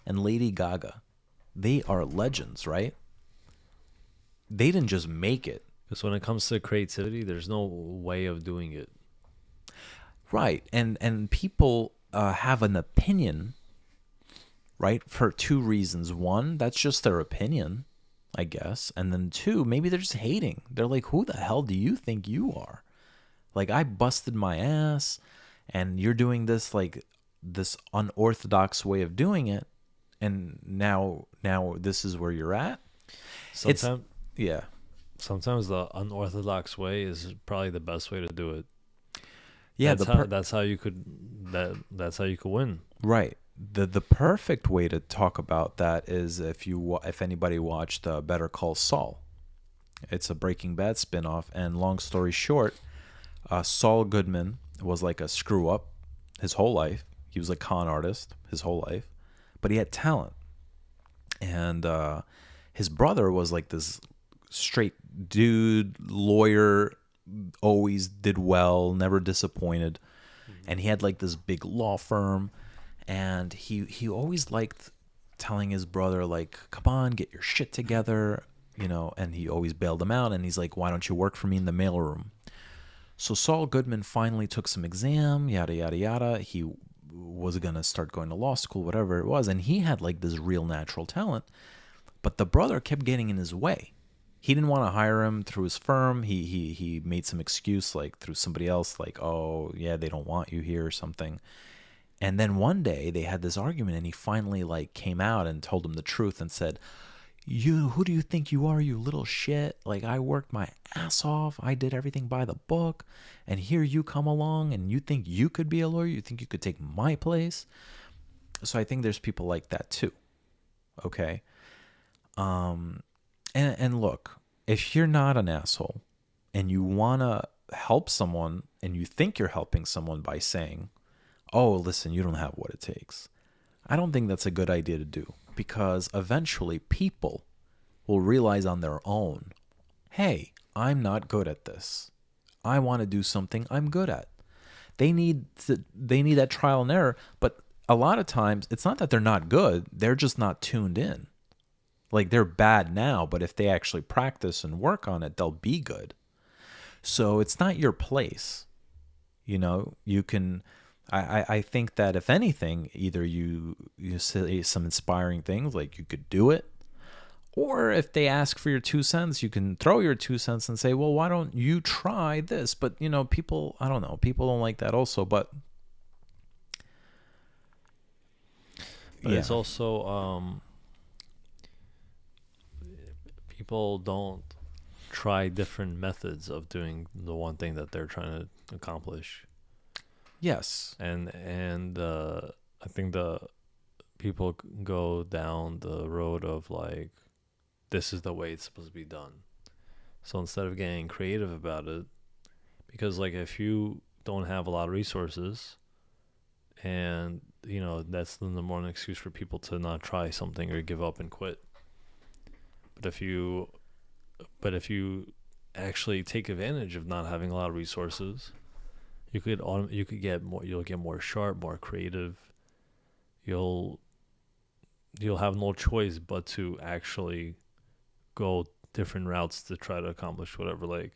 and Lady Gaga. They are legends, right? They didn't just make it. Because when it comes to creativity, there's no way of doing it. Right. And people have an opinion, right, for two reasons. One, that's just their opinion, I guess. And then two, maybe they're just hating. They're like, who the hell do you think you are? Like, I busted my ass, and you're doing this, like, this unorthodox way of doing it, and now this is where you're at. Sometimes the unorthodox way is probably the best way to do it. Yeah, that's how you could win. Right. The perfect way to talk about that is if anybody watched Better Call Saul. It's a Breaking Bad spinoff, and long story short, Saul Goodman was like a screw up his whole life. He was a con artist his whole life, but he had talent. And his brother was like this straight dude, lawyer, always did well, never disappointed. And he had like this big law firm, and he always liked telling his brother, like, come on, get your shit together, you know, and he always bailed him out, and he's like, why don't you work for me in the mailroom? So Saul Goodman finally took some exam, yada, yada, yada. He was going to start going to law school, whatever it was, and he had like this real natural talent. But the brother kept getting in his way. He didn't want to hire him through his firm. He made some excuse like through somebody else, like, oh yeah, they don't want you here or something. And then one day they had this argument, and he finally like came out and told him the truth and said, who do you think you are, you little shit? Like, I worked my ass off. I did everything by the book. And here you come along and you think you could be a lawyer? You think you could take my place? So I think there's people like that too. Okay. And look, if you're not an asshole and you want to help someone and you think you're helping someone by saying, oh, listen, you don't have what it takes, I don't think that's a good idea to do, because eventually people will realize on their own, hey, I'm not good at this. I want to do something I'm good at. They need that trial and error, but a lot of times it's not that they're not good, they're just not tuned in. Like, they're bad now, but if they actually practice and work on it, they'll be good. So it's not your place. You know, you can, I think that if anything, either you say some inspiring things, like you could do it, or if they ask for your 2 cents, you can throw your 2 cents and say, well, why don't you try this? But, you know, people, I don't know, people don't like that also, but yeah. It's also, people don't try different methods of doing the one thing that they're trying to accomplish. Yes. And I think the people go down the road of like, this is the way it's supposed to be done. So instead of getting creative about it, because like if you don't have a lot of resources, and you know, that's the more an excuse for people to not try something or give up and quit. But if you actually take advantage of not having a lot of resources, you could get more. You'll get more sharp, more creative. You'll have no choice but to actually go different routes to try to accomplish whatever. Like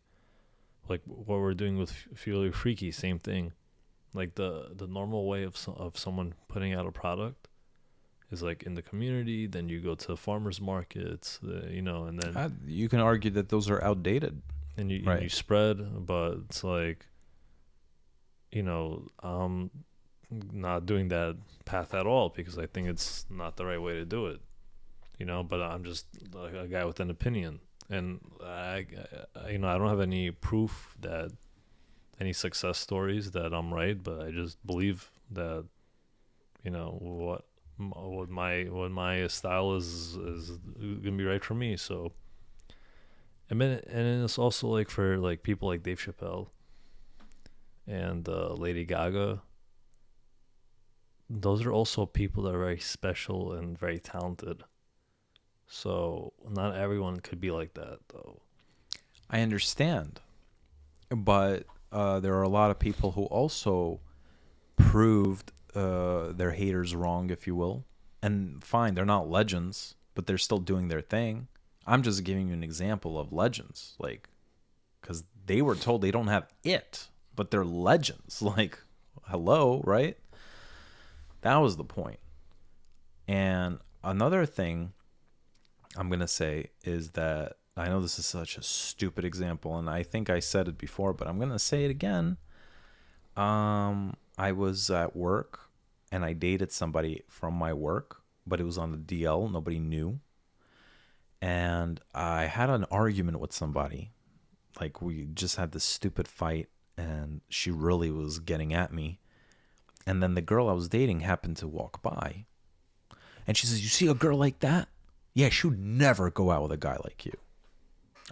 what we're doing with Feel Freaky, same thing. Like the normal way of someone putting out a product is like in the community. Then you go to farmers markets, you know, and then you can argue that those are outdated. And you right. You spread, but it's like, you know, I'm not doing that path at all because I think it's not the right way to do it, you know. But I'm just like a guy with an opinion, and I you know, I don't have any proof that any success stories that I'm right, but I just believe that, you know, what my style is gonna be right for me. So, and then it's also like for like people like Dave Chappelle and Lady Gaga. Those are also people that are very special and very talented. So not everyone could be like that, though. I understand, but there are a lot of people who also proved their haters wrong, if you will. And fine, they're not legends, but they're still doing their thing. I'm just giving you an example of legends, like, because they were told they don't have it, but they're legends. Like, hello, right? That was the point. And another thing I'm going to say is that I know this is such a stupid example, and I think I said it before, but I'm going to say it again. I was at work, and I dated somebody from my work, but it was on the DL. Nobody knew. And I had an argument with somebody. Like, we just had this stupid fight, and she really was getting at me. And then the girl I was dating happened to walk by. And she says, you see a girl like that? Yeah, she would never go out with a guy like you.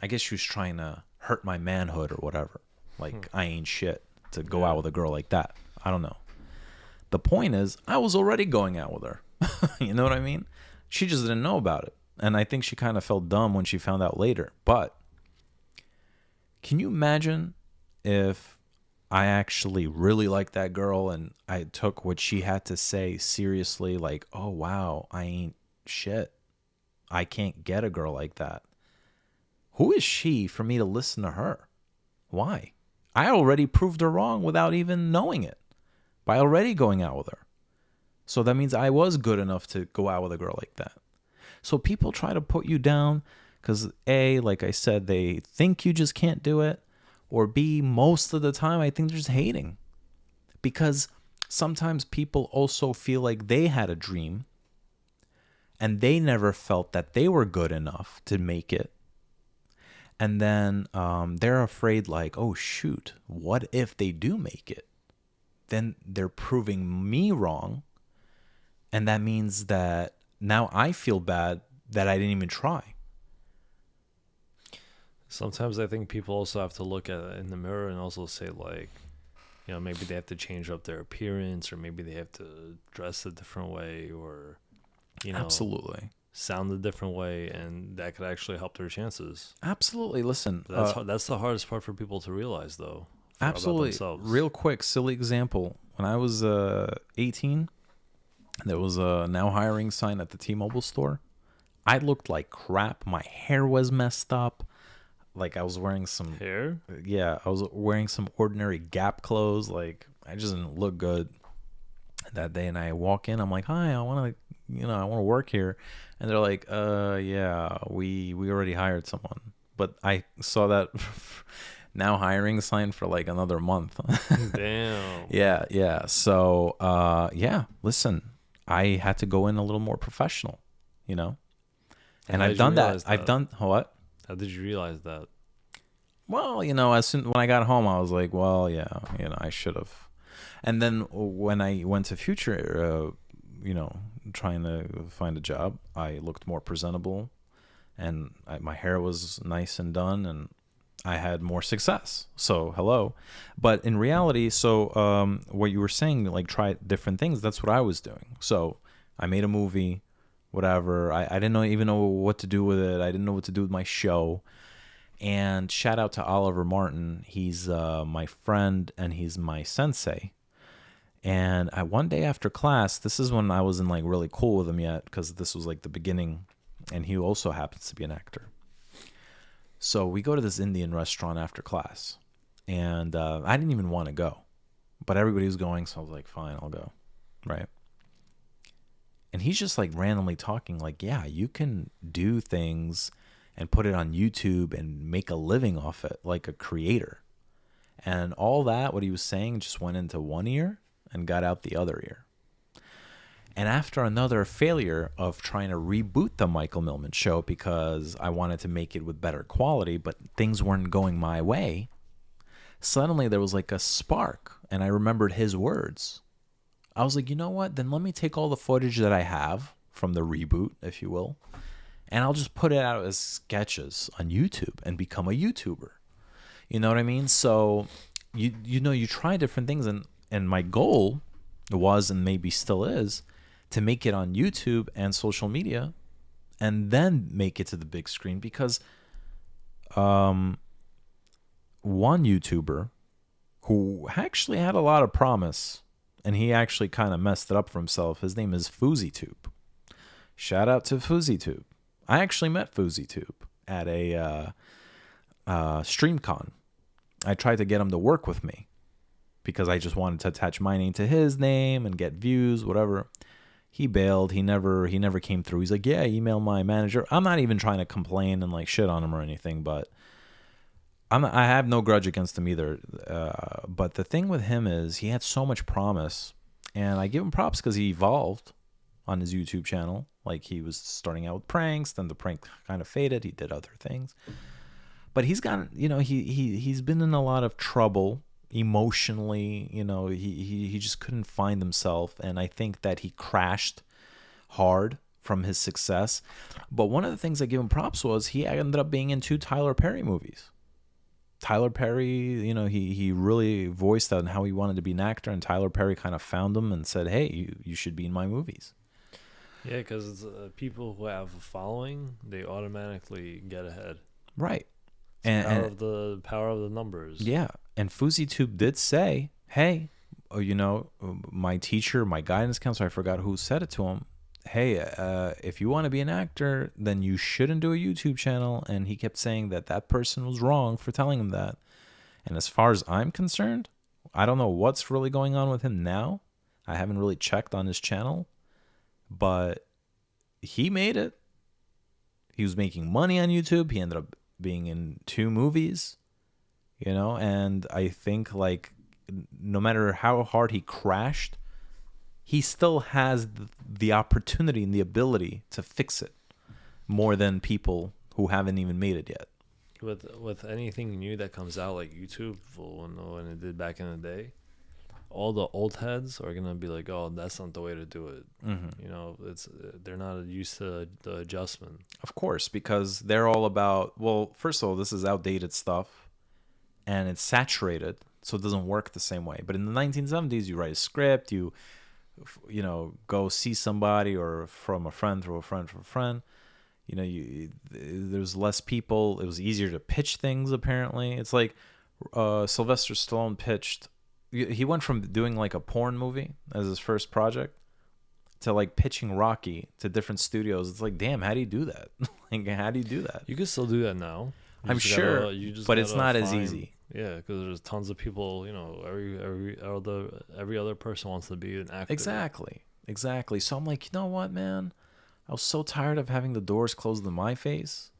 I guess she was trying to hurt my manhood or whatever. Like, I ain't shit to go out with a girl like that. I don't know. The point is, I was already going out with her. You know what I mean? She just didn't know about it. And I think she kind of felt dumb when she found out later. But can you imagine if I actually really liked that girl and I took what she had to say seriously? Like, oh, wow, I ain't shit. I can't get a girl like that. Who is she for me to listen to her? Why? I already proved her wrong without even knowing it by already going out with her. So that means I was good enough to go out with a girl like that. So people try to put you down because A, like I said, they think you just can't do it, or B, most of the time I think they're just hating, because sometimes people also feel like they had a dream and they never felt that they were good enough to make it. And then they're afraid, like, oh, shoot, what if they do make it? Then they're proving me wrong. And that means that now I feel bad that I didn't even try. Sometimes I think people also have to look at it in the mirror and also say, like, you know, maybe they have to change up their appearance, or maybe they have to dress a different way, or, you know, Absolutely. sound a different way, and that could actually help their chances. Absolutely. Listen, That's the hardest part for people to realize, though. absolutely. About themselves. Real quick, silly example. When I was 18, there was a now hiring sign at the T-Mobile store. I looked like crap. My hair was messed up. Like I was wearing some Hair? Yeah, I was wearing some ordinary Gap clothes. Like I just didn't look good that day. And I walk in, I'm like, hi, I want to work here. And they're like, yeah, we already hired someone. But I saw that now hiring sign for like another month. Damn. Yeah. So, yeah, listen, I had to go in a little more professional, you know? And How I've did you done that. realize that? I've done what? How did you realize that? Well, as soon when I got home, I was like, well, yeah, I should have. And then when I went to Future, trying to find a job, I looked more presentable, and my hair was nice and done, and I had more success. So hello, but in reality, what you were saying, like try different things. That's what I was doing. So I made a movie, whatever. I didn't even know what to do with it. I didn't know what to do with my show. And shout out to Oliver Martin. He's my friend and he's my sensei. And one day after class, this is when I wasn't like really cool with him yet, because this was like the beginning, and he also happens to be an actor. So we go to this Indian restaurant after class, and I didn't even want to go, but everybody was going, so I was like, fine, I'll go, right? And he's just like randomly talking, like, yeah, you can do things and put it on YouTube and make a living off it, like a creator. And all that, what he was saying, just went into one ear and got out the other ear. And after another failure of trying to reboot the Michael Milman show because I wanted to make it with better quality, but things weren't going my way, suddenly there was like a spark, and I remembered his words. I was like, you know what? Then let me take all the footage that I have from the reboot, if you will, and I'll just put it out as sketches on YouTube and become a YouTuber. You know what I mean? So you try different things, and my goal was, and maybe still is, to make it on YouTube and social media and then make it to the big screen, because one YouTuber who actually had a lot of promise, and he actually kind of messed it up for himself, his name is FouseyTube. Shout out to FouseyTube. I actually met FouseyTube at a StreamCon. I tried to get him to work with me because I just wanted to attach my name to his name and get views, whatever. He bailed. He never came through. He's like, yeah, email my manager. I'm not even trying to complain and like shit on him or anything, but I have no grudge against him either. But the thing with him is he had so much promise, and I give him props because he evolved on his YouTube channel. Like, he was starting out with pranks, then the prank kind of faded. He did other things, but he's gotten, he's been in a lot of trouble emotionally. He just couldn't find himself, and I think that he crashed hard from his success. But one of the things I give him props was he ended up being in 2 Tyler Perry movies. Tyler Perry, he really voiced on how he wanted to be an actor, and Tyler Perry kind of found him and said, hey, you should be in my movies. Yeah, because people who have a following, they automatically get ahead. Right. And the power of the numbers. Yeah. And FouseyTube did say, hey, my teacher, my guidance counselor, I forgot who said it to him. Hey, if you want to be an actor, then you shouldn't do a YouTube channel. And he kept saying that person was wrong for telling him that. And as far as I'm concerned, I don't know what's really going on with him now. I haven't really checked on his channel, but he made it. He was making money on YouTube. He ended up being in 2 movies, and I think like no matter how hard he crashed, he still has the opportunity and the ability to fix it more than people who haven't even made it yet. With anything new that comes out, like YouTube, when it did back in the day, all the old heads are gonna be like, "Oh, that's not the way to do it." They're not used to the adjustment. Of course, because they're all about, well, first of all, this is outdated stuff and it's saturated, so it doesn't work the same way. But in the 1970s, you write a script, you go see somebody, or from a friend through a friend from a friend. There's less people. It was easier to pitch things, apparently. It's like Sylvester Stallone pitched. He went from doing like a porn movie as his first project to like pitching Rocky to different studios. It's like, damn, how do you do that? Like, how do you do that? You can still do that now. I'm sure, but it's not as easy. Yeah, because there's tons of people. Every other person wants to be an actor. Exactly. So I'm like, you know what, man? I was so tired of having the doors closed in my face,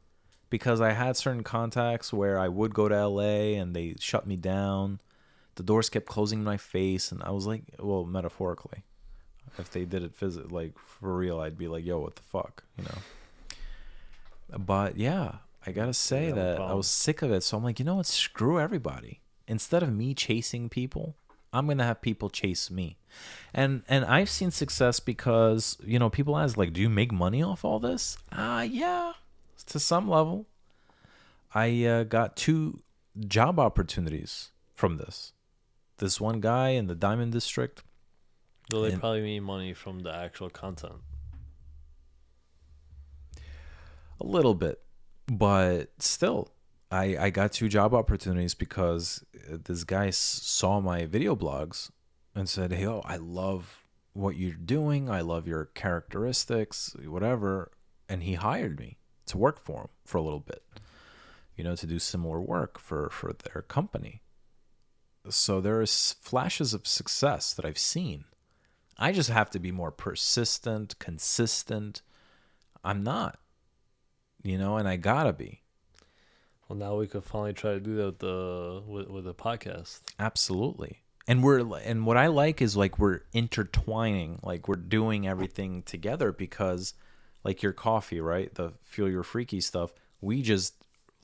because I had certain contacts where I would go to LA and they shut me down. The doors kept closing in my face, and I was like, well, metaphorically. If they did it like for real, I'd be like, yo, what the fuck, But yeah, I gotta say that I was sick of it. So I'm like, you know what? Screw everybody. Instead of me chasing people, I'm gonna have people chase me. And I've seen success because, people ask, like, do you make money off all this? Yeah, to some level. I got 2 job opportunities from this. This one guy in the Diamond District. Well, they probably need money from the actual content. A little bit, but still, I got 2 job opportunities because this guy saw my video blogs and said, hey, I love what you're doing. I love your characteristics, whatever. And he hired me to work for him for a little bit, to do similar work for their company. So there is flashes of success that I've seen. I just have to be more persistent, consistent. I'm not, and I gotta be. Well, now we could finally try to do that with the podcast. Absolutely. And what I like is, like, we're intertwining, like we're doing everything together, because like your coffee, right? The Feel Your Freaky stuff. We just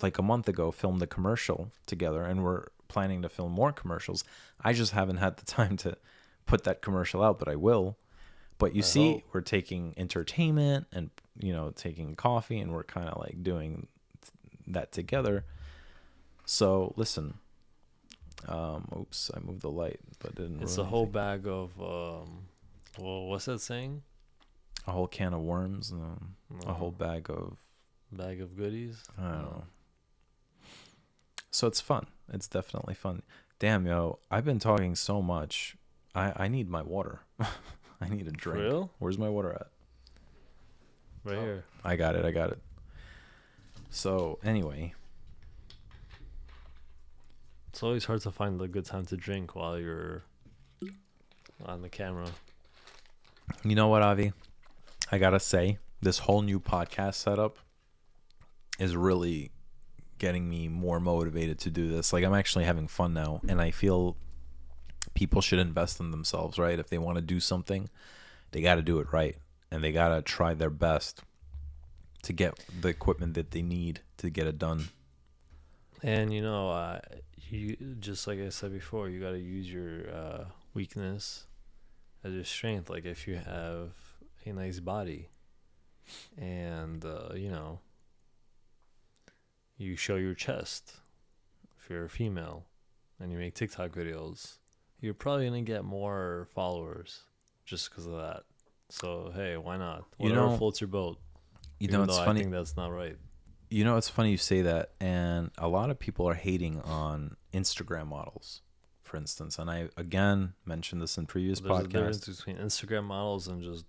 like a month ago filmed a commercial together, and we're planning to film more commercials. I just haven't had the time to put that commercial out, but I will. But you see, we're taking entertainment and, taking coffee, and we're kind of like doing that together. So listen, oops, I moved the light, but didn't. It's a whole bag of, what's that saying? A whole can of worms, a whole bag of goodies. I don't know. So it's fun. It's definitely fun. Damn, yo, I've been talking so much. I need my water. I need a drink. For real? Where's my water at? Right here. I got it. So anyway, it's always hard to find a good time to drink while you're on the camera. You know what, Avi? I gotta say, this whole new podcast setup is really getting me more motivated to do this. Like, I'm actually having fun now, and I feel people should invest in themselves, right? If they want to do something, they got to do it right, and they got to try their best to get the equipment that they need to get it done. And you just like I said before, you got to use your weakness as your strength. Like, if you have a nice body and you show your chest, if you're a female and you make TikTok videos, you're probably gonna get more followers just because of that. So hey, why not? Whatever floats your boat. It's funny. I think that's not right. It's funny you say that, and a lot of people are hating on Instagram models, for instance. And I again mentioned this in previous podcasts. There's a difference between Instagram models and just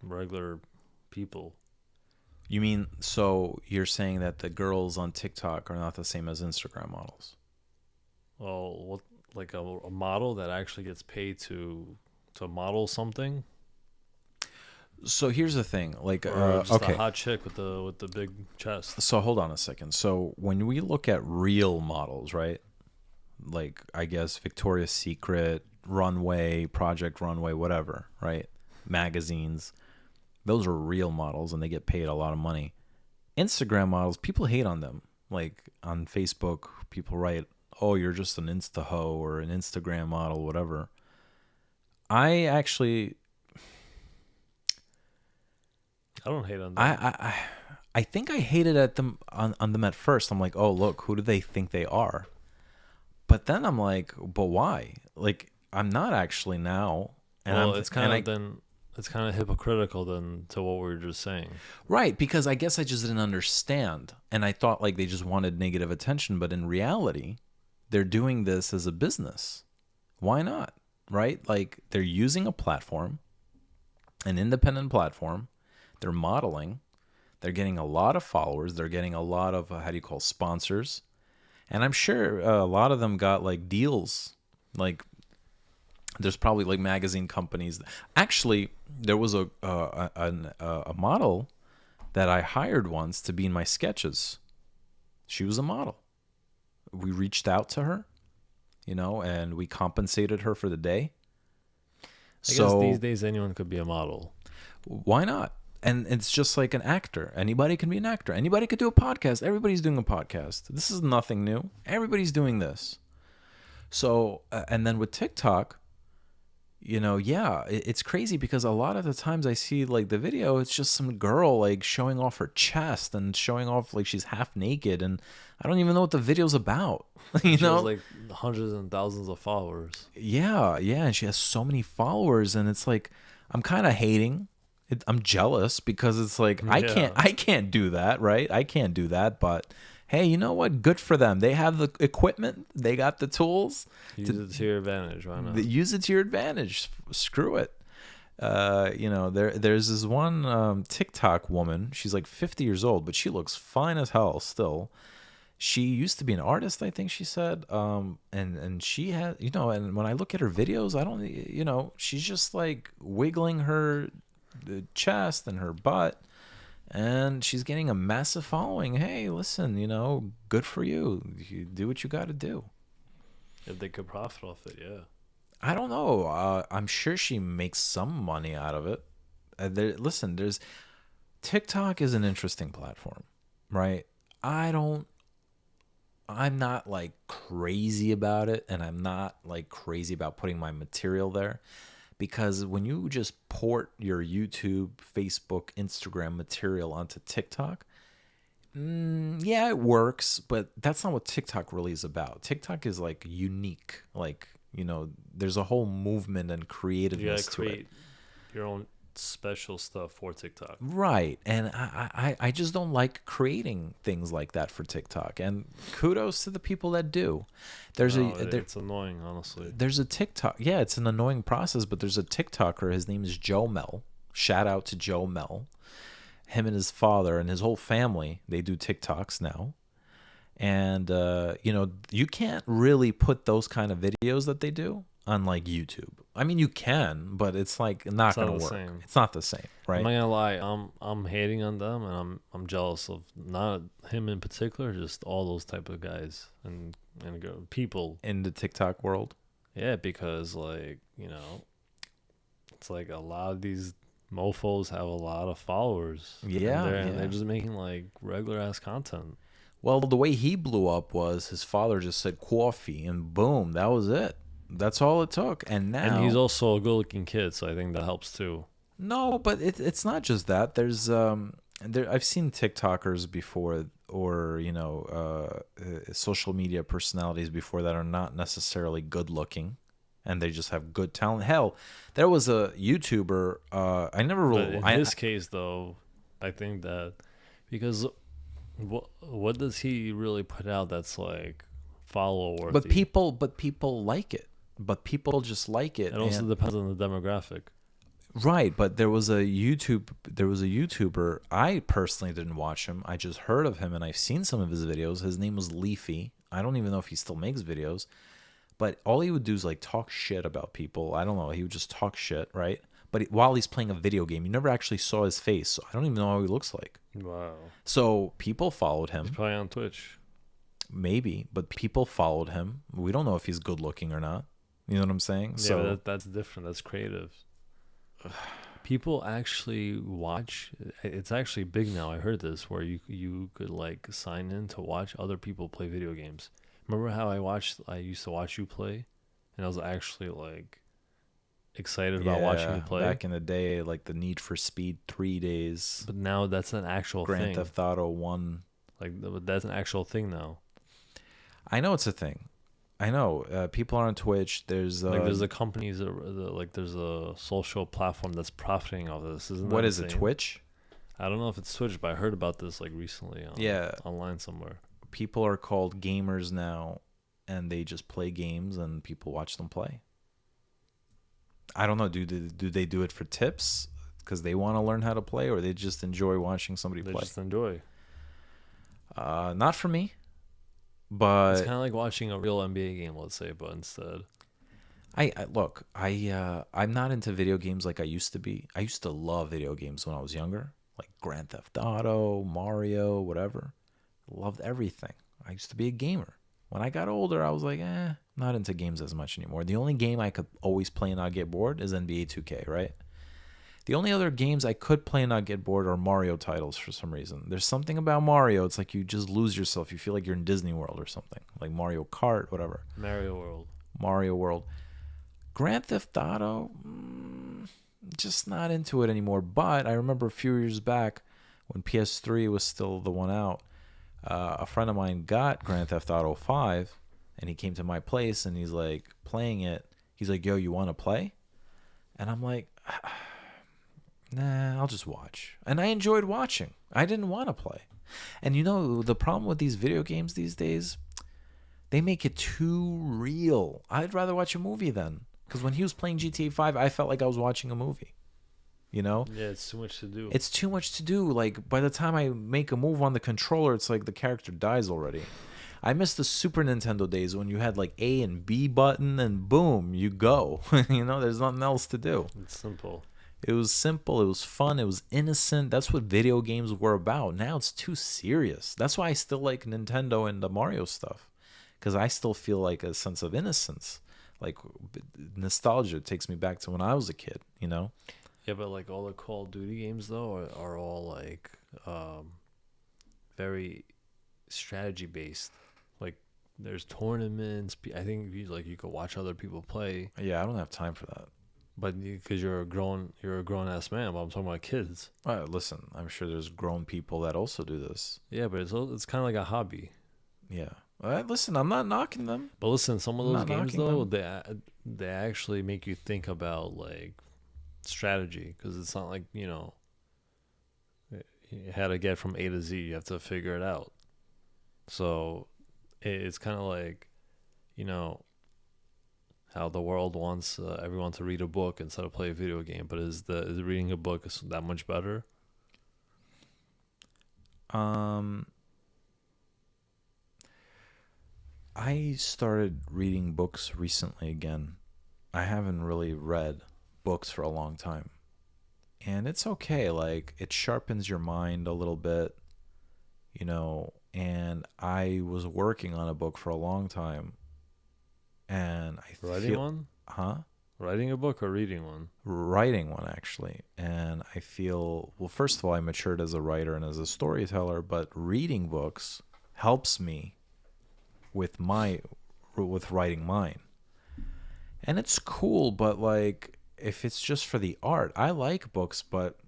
regular people. You mean, so you're saying that the girls on TikTok are not the same as Instagram models? Well, what, like a model that actually gets paid to model something? So here's the thing, like, Or just a okay. hot chick with the big chest. So hold on a second. So when we look at real models, right? Like, I guess Victoria's Secret, Runway, Project Runway, whatever, right? Magazines. Those are real models and they get paid a lot of money. Instagram models, people hate on them. Like on Facebook, people write, "Oh, you're just an Insta hoe or an Instagram model, whatever." I actually, I don't hate on I, them. I, I I think I hated at them on them at first. I'm like, "Oh, look, who do they think they are?" But then I'm like, "But why?" Like, I'm not actually now, and Well, I'm it's and kind of I then it's kind of hypocritical then to what we were just saying. right, because I guess I just didn't understand, and I thought like they just wanted negative attention, but in reality, they're doing this as a business. Why not? Right? Like they're using a platform, an independent platform. They're modeling. They're getting a lot of followers. They're getting a lot of how do you call sponsors? And I'm sure a lot of them got like deals. Like there's probably like magazine companies. Actually, there was a model that I hired once to be in my sketches. She was a model. We reached out to her, and we compensated her for the day. I guess these So days anyone could be a model. why not? And it's just like an actor. Anybody can be an actor. Anybody could do a podcast. Everybody's doing a podcast. This is nothing new. Everybody's doing this. So, and then with TikTok, yeah, it's crazy because a lot of the times I see like the video, it's just some girl like showing off her chest and showing off like she's half naked, and I don't even know what the video's about. you She has know? like hundreds and thousands of followers. Yeah, yeah, and she has so many followers, and it's like I'm kind of hating. I'm jealous because it's like I can't, Yeah. I can't do that, right? I can't do that, but hey, you know what? Good for them. They have the equipment, they got the tools. Use it to your advantage. Why not? Use it to your advantage. Screw it. There's this one TikTok woman. She's like 50 years old, but she looks fine as hell still. She used to be an artist, I think she said. And she had, and when I look at her videos, I don't, she's just like wiggling her chest and her butt, and she's getting a massive following. Hey, listen, good for you. You do what you got to do. If they could profit off it, yeah. I don't know. I'm sure she makes some money out of it. Listen, there's TikTok is an interesting platform, right? I'm not like crazy about it, and I'm not like crazy about putting my material there, because when you just port your YouTube, Facebook, Instagram material onto TikTok, yeah, it works, but that's not what TikTok really is about. TikTok is like unique. Like, there's a whole movement and You creativeness gotta to it. create your own special stuff for TikTok. Right. And I just don't like creating things like that for TikTok. And kudos to the people that do. It's annoying, honestly. There's a TikTok. Yeah, it's an annoying process, but there's a TikToker. His name is Joe Mel. Shout out to Joe Mel. Him and his father and his whole family, they do TikToks now. And, you can't really put those kind of videos that they do on like YouTube. I mean, you can, but it's like not going to work. Same. It's not the same, right? I'm not gonna lie, I'm hating on them, and I'm jealous of not him in particular, just all those type of guys and people. In the TikTok world. Yeah, because like it's like a lot of these mofos have a lot of followers. Yeah, and they're just making like regular ass content. Well, the way he blew up was his father just said coffee, and boom, that was it. That's all it took. And now, And he's also a good-looking kid, so I think that helps too. no, but it's not just that. There's I've seen TikTokers before, or social media personalities before that are not necessarily good looking, and they just have good talent. Hell, there was a YouTuber. I never But really. in this case, though, I think that because what does he really put out that's like follow worthy? But people like it. But people just like it. It also depends on the demographic. Right, but there was a YouTuber. I personally didn't watch him. I just heard of him, and I've seen some of his videos. His name was Leafy. I don't even know if he still makes videos, but all he would do is like talk shit about people. I don't know. He would just talk shit, right? but while he's playing a video game, you never actually saw his face. So I don't even know how he looks like. Wow. So people followed He's him. probably on Twitch. Maybe, but people followed him. We don't know if he's good looking or not. You know what I'm saying? Yeah, So but that's different. That's creative. People actually watch. It's actually big now. I heard this where you could like sign in to watch other people play video games. Remember how I used to watch you play, and I was actually like excited about watching you play. Back in the day, like the Need for Speed 3 days, But now that's an actual Grand thing. Theft Auto 1. Like that's an actual thing now. I know it's a thing. I know people are on Twitch. There's There's the companies that like there's a social platform that's profiting off this. Isn't that what is it? insane? Twitch? I don't know if it's Twitch, but I heard about this like recently. Online somewhere. People are called gamers now, and they just play games, and people watch them play. I don't know. Do they do it for tips because they want to learn how to play, or they just enjoy watching somebody They play? just enjoy. Not for me. But It's kind of like watching a real NBA game, let's say, but instead. I'm not into video games like I used to be. I used to love video games when I was younger, like Grand Theft Auto, Mario, whatever. Loved everything. I used to be a gamer. When I got older, I was like, not into games as much anymore. The only game I could always play and not get bored is NBA 2K, right? The only other games I could play and not get bored are Mario titles for some reason. There's something about Mario. It's like you just lose yourself. You feel like you're in Disney World or something. Like Mario Kart, whatever. Mario World. Grand Theft Auto, just not into it anymore. But I remember a few years back when PS3 was still the one out, a friend of mine got Grand Theft Auto 5, and he came to my place, and he's like playing it. He's like, yo, you want to play? And I'm like... Nah, I'll just watch. And I enjoyed watching. I didn't want to play. And you know, the problem with these video games these days, they make it too real. I'd rather watch a movie then. Because when he was playing GTA 5, I felt like I was watching a movie. You know? Yeah, it's too much to do. It's too much to do. Like, by the time I make a move on the controller, it's like the character dies already. I miss the Super Nintendo days when you had like A and B button and boom, you go. You know, there's nothing else to do. It's simple. It was simple. It was fun. It was innocent. That's what video games were about. Now it's too serious. That's why I still like Nintendo and the Mario stuff, because I still feel like a sense of innocence. Like nostalgia takes me back to when I was a kid, you know? Yeah, but like all the Call of Duty games though are all like very strategy based. Like there's tournaments. I think you could watch other people play. Yeah, I don't have time for that. But because you're a grown ass man, but I'm talking about kids. Listen, I'm sure there's grown people that also do this. Yeah, but it's kind of like a hobby. Yeah. Listen, I'm not knocking them. But listen, some of those games though, they actually make you think about like strategy, because it's not like, you know, how to get from A to Z. You have to figure it out. So it's kind of like, you know, how the world wants everyone to read a book instead of play a video game. But is reading a book that much better? I started reading books recently again. I haven't really read books for a long time. And it's okay. Like, it sharpens your mind a little bit, you know. And I was working on a book for a long time. And Writing one? Huh? Writing a book or reading one? Writing one, actually. And I feel, well, first of all, I matured as a writer and as a storyteller, but reading books helps me with writing mine. And it's cool, but like, if it's just for the art, I like books, but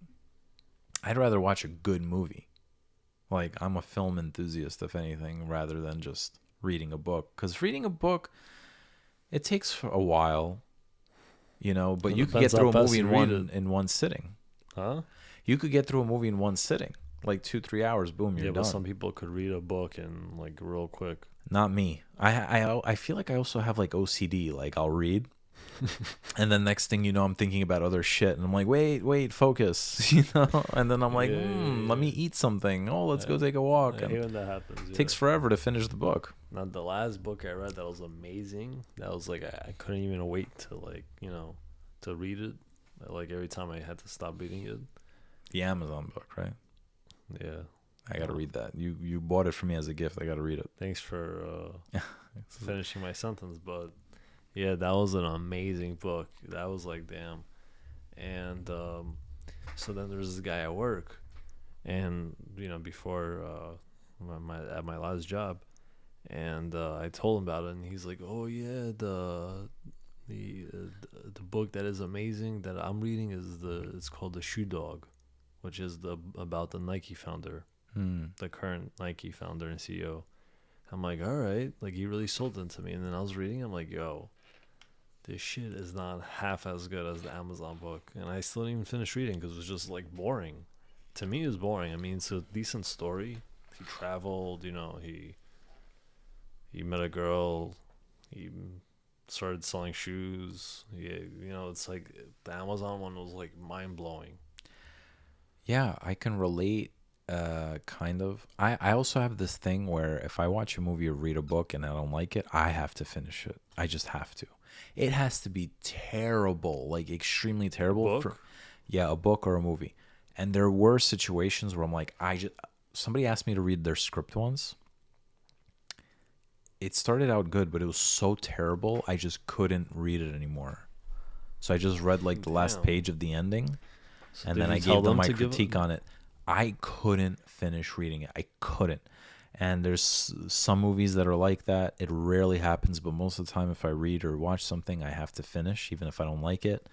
I'd rather watch a good movie. Like, I'm a film enthusiast, if anything, rather than just reading a book. Because reading a book, it takes a while, you know, but you could get through a movie in one sitting. Huh? You could get through a movie in one sitting, like 2-3 hours. Boom, you're done. Yeah, but some people could read a book in like real quick. Not me. I feel like I also have like OCD. Like, I'll read, and then next thing you know, I'm thinking about other shit, and I'm like, wait, focus, you know. And then I'm like, let me eat something. Oh, let's go take a walk. I hate when that happens. It takes forever to finish the book. Now, the last book I read that was amazing. That was like I couldn't even wait to, like, you know, to read it. Like every time I had to stop reading it. The Amazon book, right? Yeah. I gotta read that. You bought it for me as a gift. I gotta read it. Thanks for finishing my sentence, but yeah, that was an amazing book. That was like damn. And so then there's this guy at work, and before at my last job, and I told him about it, and he's like, "Oh yeah, the book that is amazing that I'm reading is it's called The Shoe Dog, which is about the Nike founder, the current Nike founder and CEO." I'm like, all right, like he really sold it to me, and then I was reading, I'm like, yo, this shit is not half as good as the Amazon book, and I still didn't even finish reading because it was just like boring. To me, it was boring. I mean, it's a decent story. He traveled, he met a girl, he started selling shoes. It's like the Amazon one was like mind blowing. Yeah, I can relate. Kind of. I also have this thing where if I watch a movie or read a book and I don't like it, I have to finish it. I just have to. It has to be terrible, like extremely terrible. Book? Yeah, a book or a movie. And there were situations where I'm like, somebody asked me to read their script once. It started out good, but it was so terrible, I just couldn't read it anymore. So I just read like the last page of the ending, So and did then you I tell gave them them my to give critique on it. I couldn't finish reading it. I couldn't. And there's some movies that are like that. It rarely happens, but most of the time if I read or watch something, I have to finish, even if I don't like it.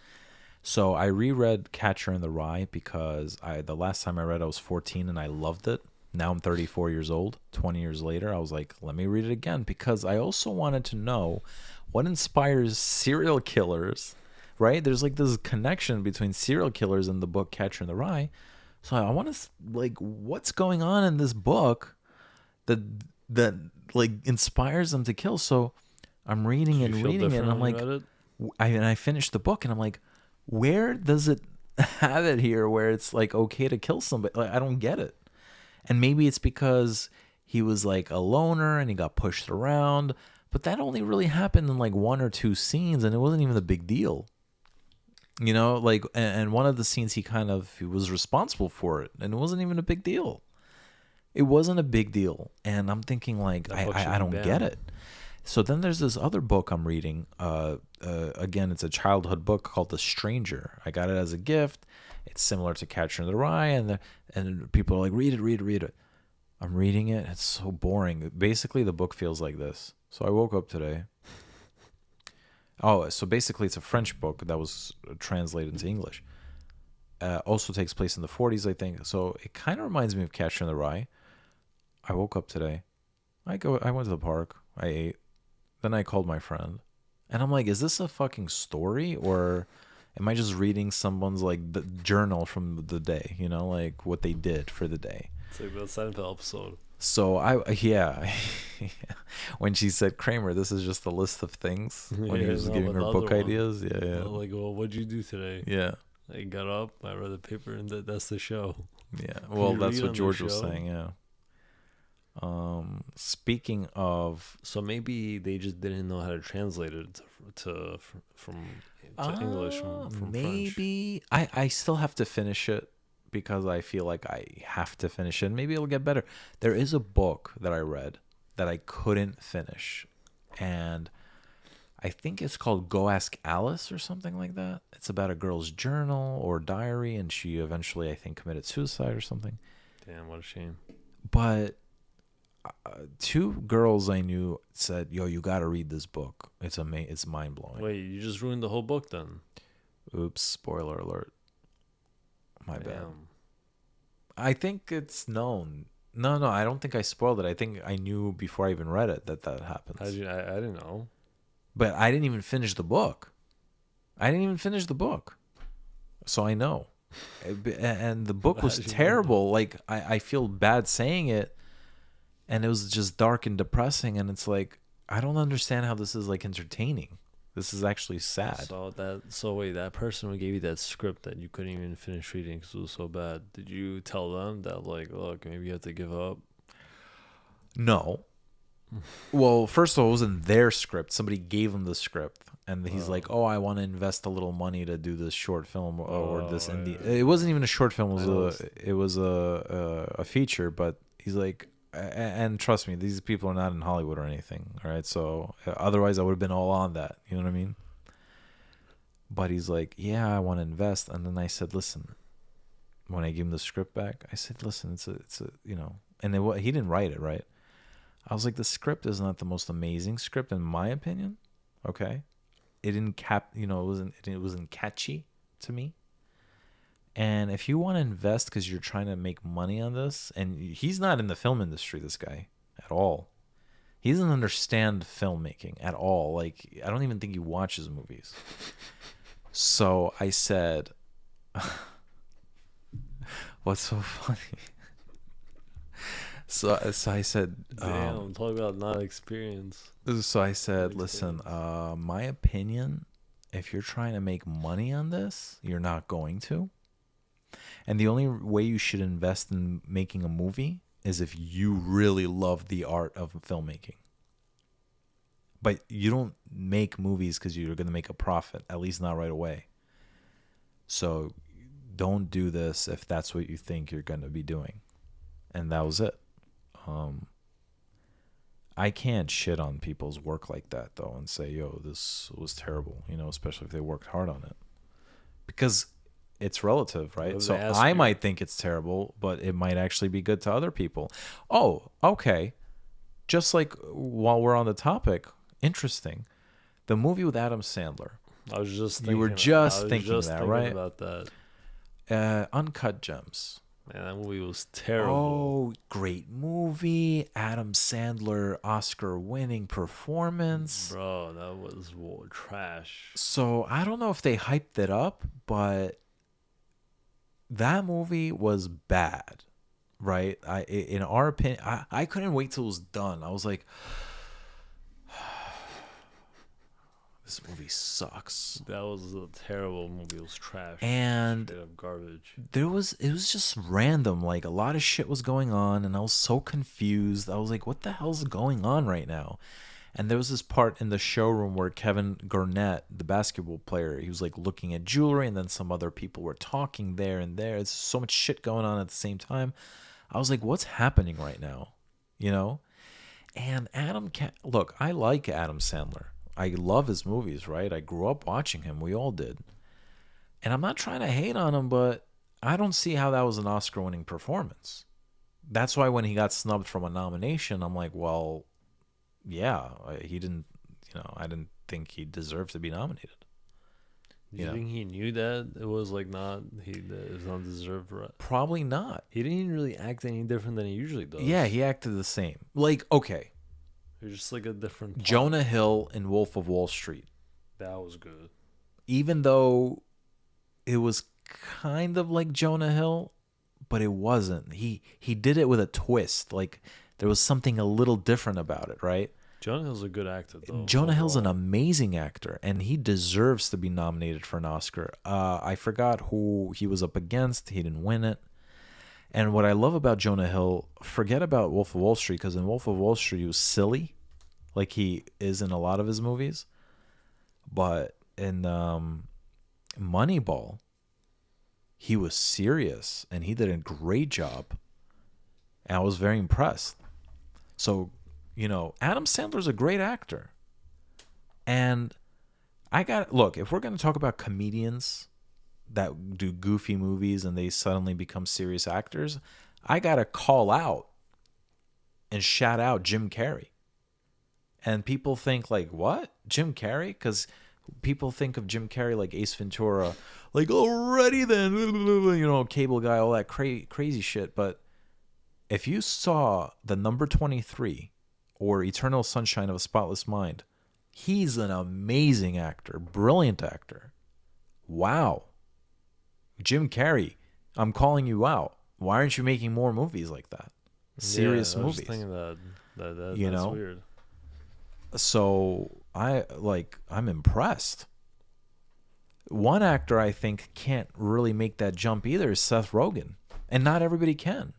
So I reread Catcher in the Rye because the last time I read I was 14 and I loved it. Now I'm 34 years old. 20 years later, I was like, let me read it again because I also wanted to know what inspires serial killers, right? There's like this connection between serial killers and the book Catcher in the Rye. So I want to like, what's going on in this book that that like inspires them to kill? So I'm reading Did and you feel reading it, and different I'm when you like, read it? I finished the book, and I'm like, where does it have it here where it's like okay to kill somebody? Like, I don't get it. And maybe it's because he was like a loner and he got pushed around, but that only really happened in like one or two scenes, and it wasn't even a big deal. Like, and one of the scenes he was responsible for it, and it wasn't even a big deal. It wasn't a big deal, and I'm thinking like That book should I be don't get banned. it. So then there's this other book I'm reading. Again, it's a childhood book called The Stranger. I got it as a gift. It's similar to Catcher in the Rye, and people are like, read it. I'm reading it. It's so boring. Basically, the book feels like this. So I woke up today. Oh, so basically, it's a French book that was translated into English. Also takes place in the 40s, I think. So it kind of reminds me of Catcher in the Rye. I woke up today. I went to the park. I ate. Then I called my friend. And I'm like, is this a fucking story? Or am I just reading someone's like the journal from the day, like what they did for the day? It's like the Seinfeld episode. So when she said, Kramer, this is just a list of things when he was giving her book ideas. Yeah. Like, well, what'd you do today? Yeah. I got up, I read the paper, and that's the show. Yeah. Well, You that's read what on the George was show? saying. Yeah. Speaking of, So maybe they just didn't know how to translate it to English from French. maybe I still have to finish it because I feel like I have to finish it. Maybe it'll get better. There is a book that I read that I couldn't finish, and I think it's called Go Ask Alice or something like that. It's about a girl's journal or diary, and she eventually, I think, committed suicide or something. Damn, what a shame. But two girls I knew said, "Yo, you got to read this book. It's mind blowing." Wait, you just ruined the whole book then. Oops, spoiler alert. My bad. Damn. I think it's known. No, I don't think I spoiled it. I think I knew before I even read it that happens. I didn't know. But I didn't even finish the book. So I know. And the book was How'd you know? terrible. Like, I feel bad saying it. And it was just dark and depressing. And it's like, I don't understand how this is like entertaining. This is actually sad. So wait, that person who gave you that script that you couldn't even finish reading because it was so bad, did you tell them that, like, look, maybe you have to give up? No. Well, first of all, it wasn't their script. Somebody gave him the script, and he's like, "Oh, I want to invest a little money to do this short film or this indie." It wasn't even a short film. It was a feature. But he's like, and trust me, these people are not in Hollywood or anything. All right, so otherwise I would have been all on that. You know what I mean? But he's like, "Yeah, I want to invest," and then I said, "Listen." When I gave him the script back, I said, "Listen, it's a you know," and he didn't write it, right? I was like, the script is not the most amazing script in my opinion. Okay, it didn't it wasn't catchy to me. And if you want to invest because you're trying to make money on this, and he's not in the film industry, this guy at all. He doesn't understand filmmaking at all. Like, I don't even think he watches movies. So I said, "What's so funny?" So I said, Damn, talk about not experience. so I said, "Listen, my opinion, if you're trying to make money on this, you're not going to. And the only way you should invest in making a movie is if you really love the art of filmmaking. But you don't make movies because you're going to make a profit, at least not right away. So don't do this if that's what you think you're going to be doing." And that was it. I can't shit on people's work like that, though, and say, "Yo, this was terrible," especially if they worked hard on it. Because it's relative, right? So I might think it's terrible, but it might actually be good to other people. Oh, okay. Just like while we're on the topic, interesting. The movie with Adam Sandler. I was just thinking. You were just thinking that, right? About that. Uncut Gems. Man, that movie was terrible. Oh, great movie. Adam Sandler, Oscar-winning performance. Bro, that was trash. So I don't know if they hyped it up, but that movie was bad, right? In our opinion, I couldn't wait till it was done. I was like, this movie sucks. That was a terrible movie. It was trash. And straight up garbage. It was just random. Like, a lot of shit was going on, and I was so confused. I was like, what the hell's going on right now? And there was this part in the showroom where Kevin Garnett, the basketball player, he was like looking at jewelry, and then some other people were talking there and there. It's so much shit going on at the same time. I was like, what's happening right now? And look, I like Adam Sandler. I love his movies, right? I grew up watching him. We all did. And I'm not trying to hate on him, but I don't see how that was an Oscar-winning performance. That's why when he got snubbed from a nomination, I'm like, well, yeah, he didn't, I didn't think he deserved to be nominated. Do you think he knew that it was like it was not deserved? Right? Probably not. He didn't even really act any different than he usually does. Yeah, he acted the same. Like, okay. It was just like a different part. Jonah Hill in Wolf of Wall Street. That was good. Even though it was kind of like Jonah Hill, but it wasn't. He did it with a twist. Like, there was something a little different about it, right? Jonah Hill's a good actor, though. Jonah Hill's an amazing actor, and he deserves to be nominated for an Oscar. I forgot who he was up against. He didn't win it. And what I love about Jonah Hill, forget about Wolf of Wall Street, because in Wolf of Wall Street, he was silly, like he is in a lot of his movies. But in Moneyball, he was serious, and he did a great job. And I was very impressed. So, Adam Sandler's a great actor. And look, if we're going to talk about comedians that do goofy movies and they suddenly become serious actors, I got to call out and shout out Jim Carrey. And people think like, what? Jim Carrey? Because people think of Jim Carrey like Ace Ventura, like, already then, Cable Guy, all that crazy shit. But if you saw The Number 23 or Eternal Sunshine of a Spotless Mind, he's an amazing actor, brilliant actor. Wow. Jim Carrey, I'm calling you out. Why aren't you making more movies like that? Serious movies. I was thinking that's weird. So I'm impressed. One actor I think can't really make that jump either is Seth Rogen, and not everybody can.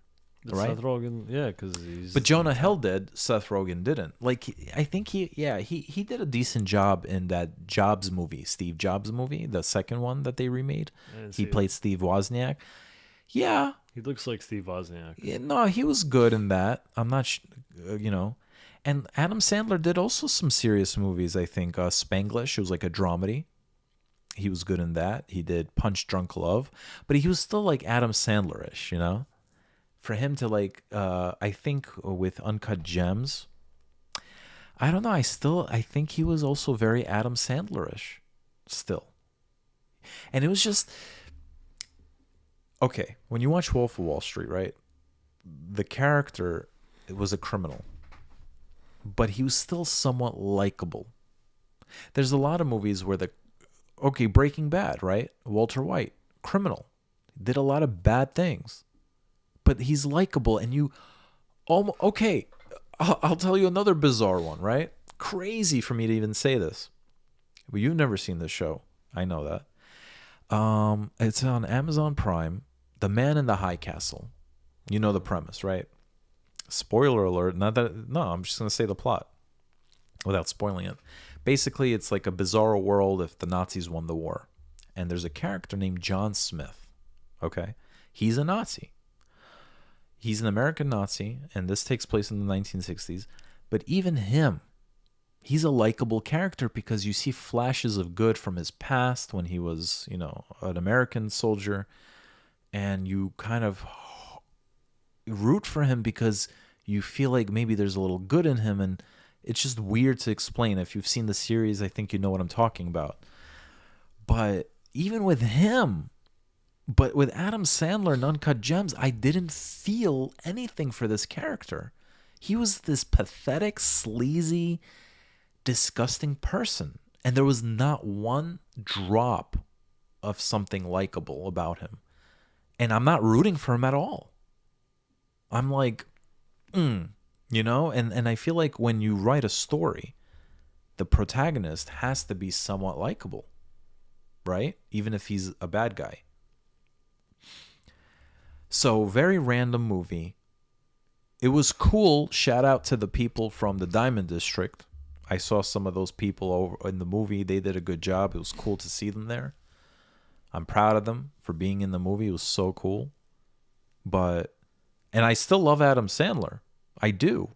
right? Seth Rogen, yeah, because he's. But Jonah Hill did. Seth Rogen didn't. Like, I think he did a decent job in that Jobs movie, Steve Jobs movie, the second one that they remade. I didn't He see played it. Steve Wozniak. Yeah, He looks like Steve Wozniak. yeah, no, he was good in that. I'm not, And Adam Sandler did also some serious movies. I think Spanglish. It was like a dramedy. He was good in that. He did Punch Drunk Love, but he was still like Adam Sandler-ish, For him to I think with Uncut Gems, I don't know. I think he was also very Adam Sandler-ish, still. And it was just okay. When you watch Wolf of Wall Street, right? The character was a criminal, but he was still somewhat likable. There's a lot of movies where Breaking Bad, right? Walter White, criminal, did a lot of bad things, but he's likable, and you, okay. I'll tell you another bizarre one, right? Crazy for me to even say this, but you've never seen this show. I know that. It's on Amazon Prime. The Man in the High Castle. You know the premise, right? Spoiler alert. No, I'm just gonna say the plot without spoiling it. Basically, it's like a bizarre world if the Nazis won the war, and there's a character named John Smith. Okay, he's a Nazi. He's an American Nazi, and this takes place in the 1960s. But even him, he's a likable character because you see flashes of good from his past when he was, an American soldier, and you kind of root for him because you feel like maybe there's a little good in him, and it's just weird to explain. If you've seen the series, I think you know what I'm talking about. But even with him, but with Adam Sandler in Uncut Gems, I didn't feel anything for this character. He was this pathetic, sleazy, disgusting person, and there was not one drop of something likable about him. And I'm not rooting for him at all. I'm like, and I feel like when you write a story, the protagonist has to be somewhat likable, right? Even if he's a bad guy. So, very random movie. It was cool. Shout out to the people from the Diamond District. I saw some of those people over in the movie. They did a good job. It was cool to see them there. I'm proud of them for being in the movie. It was so cool. And I still love Adam Sandler. I do.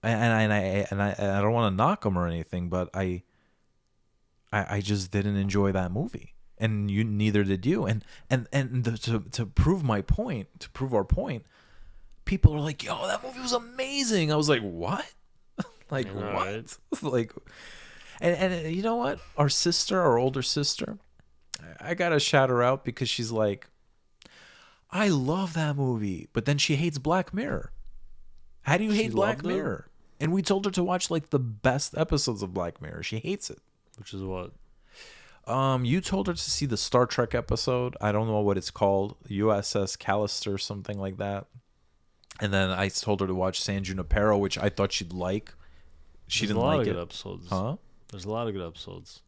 And I don't want to knock him or anything, but I just didn't enjoy that movie, and neither did you. To prove my point, to prove our point, people are like, "Yo, that movie was amazing." I was like, "What? Like what?" Like, and you know what? Our older sister, I gotta shout her out because she's like, "I love that movie," but then she hates Black Mirror. How do you hate Black Mirror? And we told her to watch like the best episodes of Black Mirror. She hates it. Which is what? You told her to see the Star Trek episode. I don't know what it's called. USS Callister, something like that. And then I told her to watch San Junipero, which I thought she'd like. She didn't like it. There's a lot of good episodes. Huh? There's a lot of good episodes.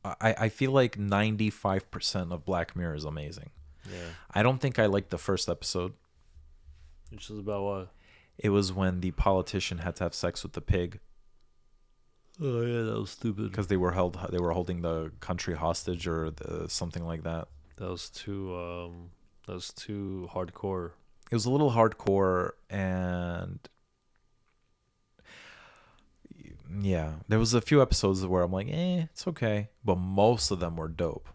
I feel like 95% of Black Mirror is amazing. Yeah. I don't think I liked the first episode. Which is about what? It was when the politician had to have sex with the pig. Oh yeah, that was stupid. Because they were holding the country hostage or something like that. That was too hardcore. It was a little hardcore, and yeah, there was a few episodes where I'm like, it's okay, but most of them were dope,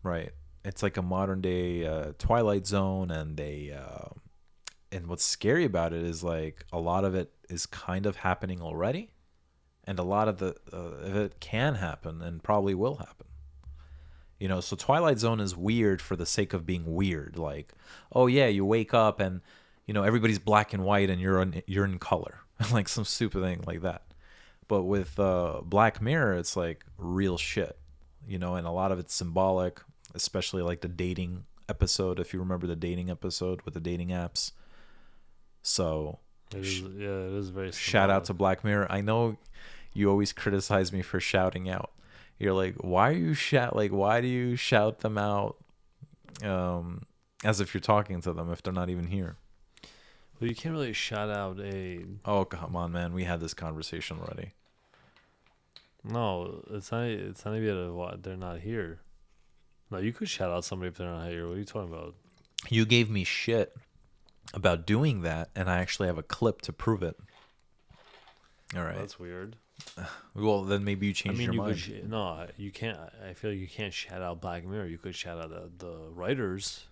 right? It's like a modern day Twilight Zone, and and what's scary about it is like a lot of it is kind of happening already. And a lot of it can happen and probably will happen. So Twilight Zone is weird for the sake of being weird. Like, oh yeah, you wake up and everybody's black and white and you're in color, like some stupid thing like that. But with Black Mirror, it's like real shit, and a lot of it's symbolic, especially like the dating episode. If you remember the dating episode with the dating apps. So it is very symbolic. Shout out to Black Mirror. I know you always criticize me for shouting out. You're like, why do you shout them out as if you're talking to them if they're not even here? Well, you can't really shout out a. Oh, come on, man. We had this conversation already. No, it's not. It's not even what they're not here. No, you could shout out somebody if they're not here. What are you talking about? You gave me shit about doing that, and I actually have a clip to prove it. All right. That's weird. Well, then maybe you changed your mind. No, you can't. I feel like you can't shout out Black Mirror. You could shout out the writers.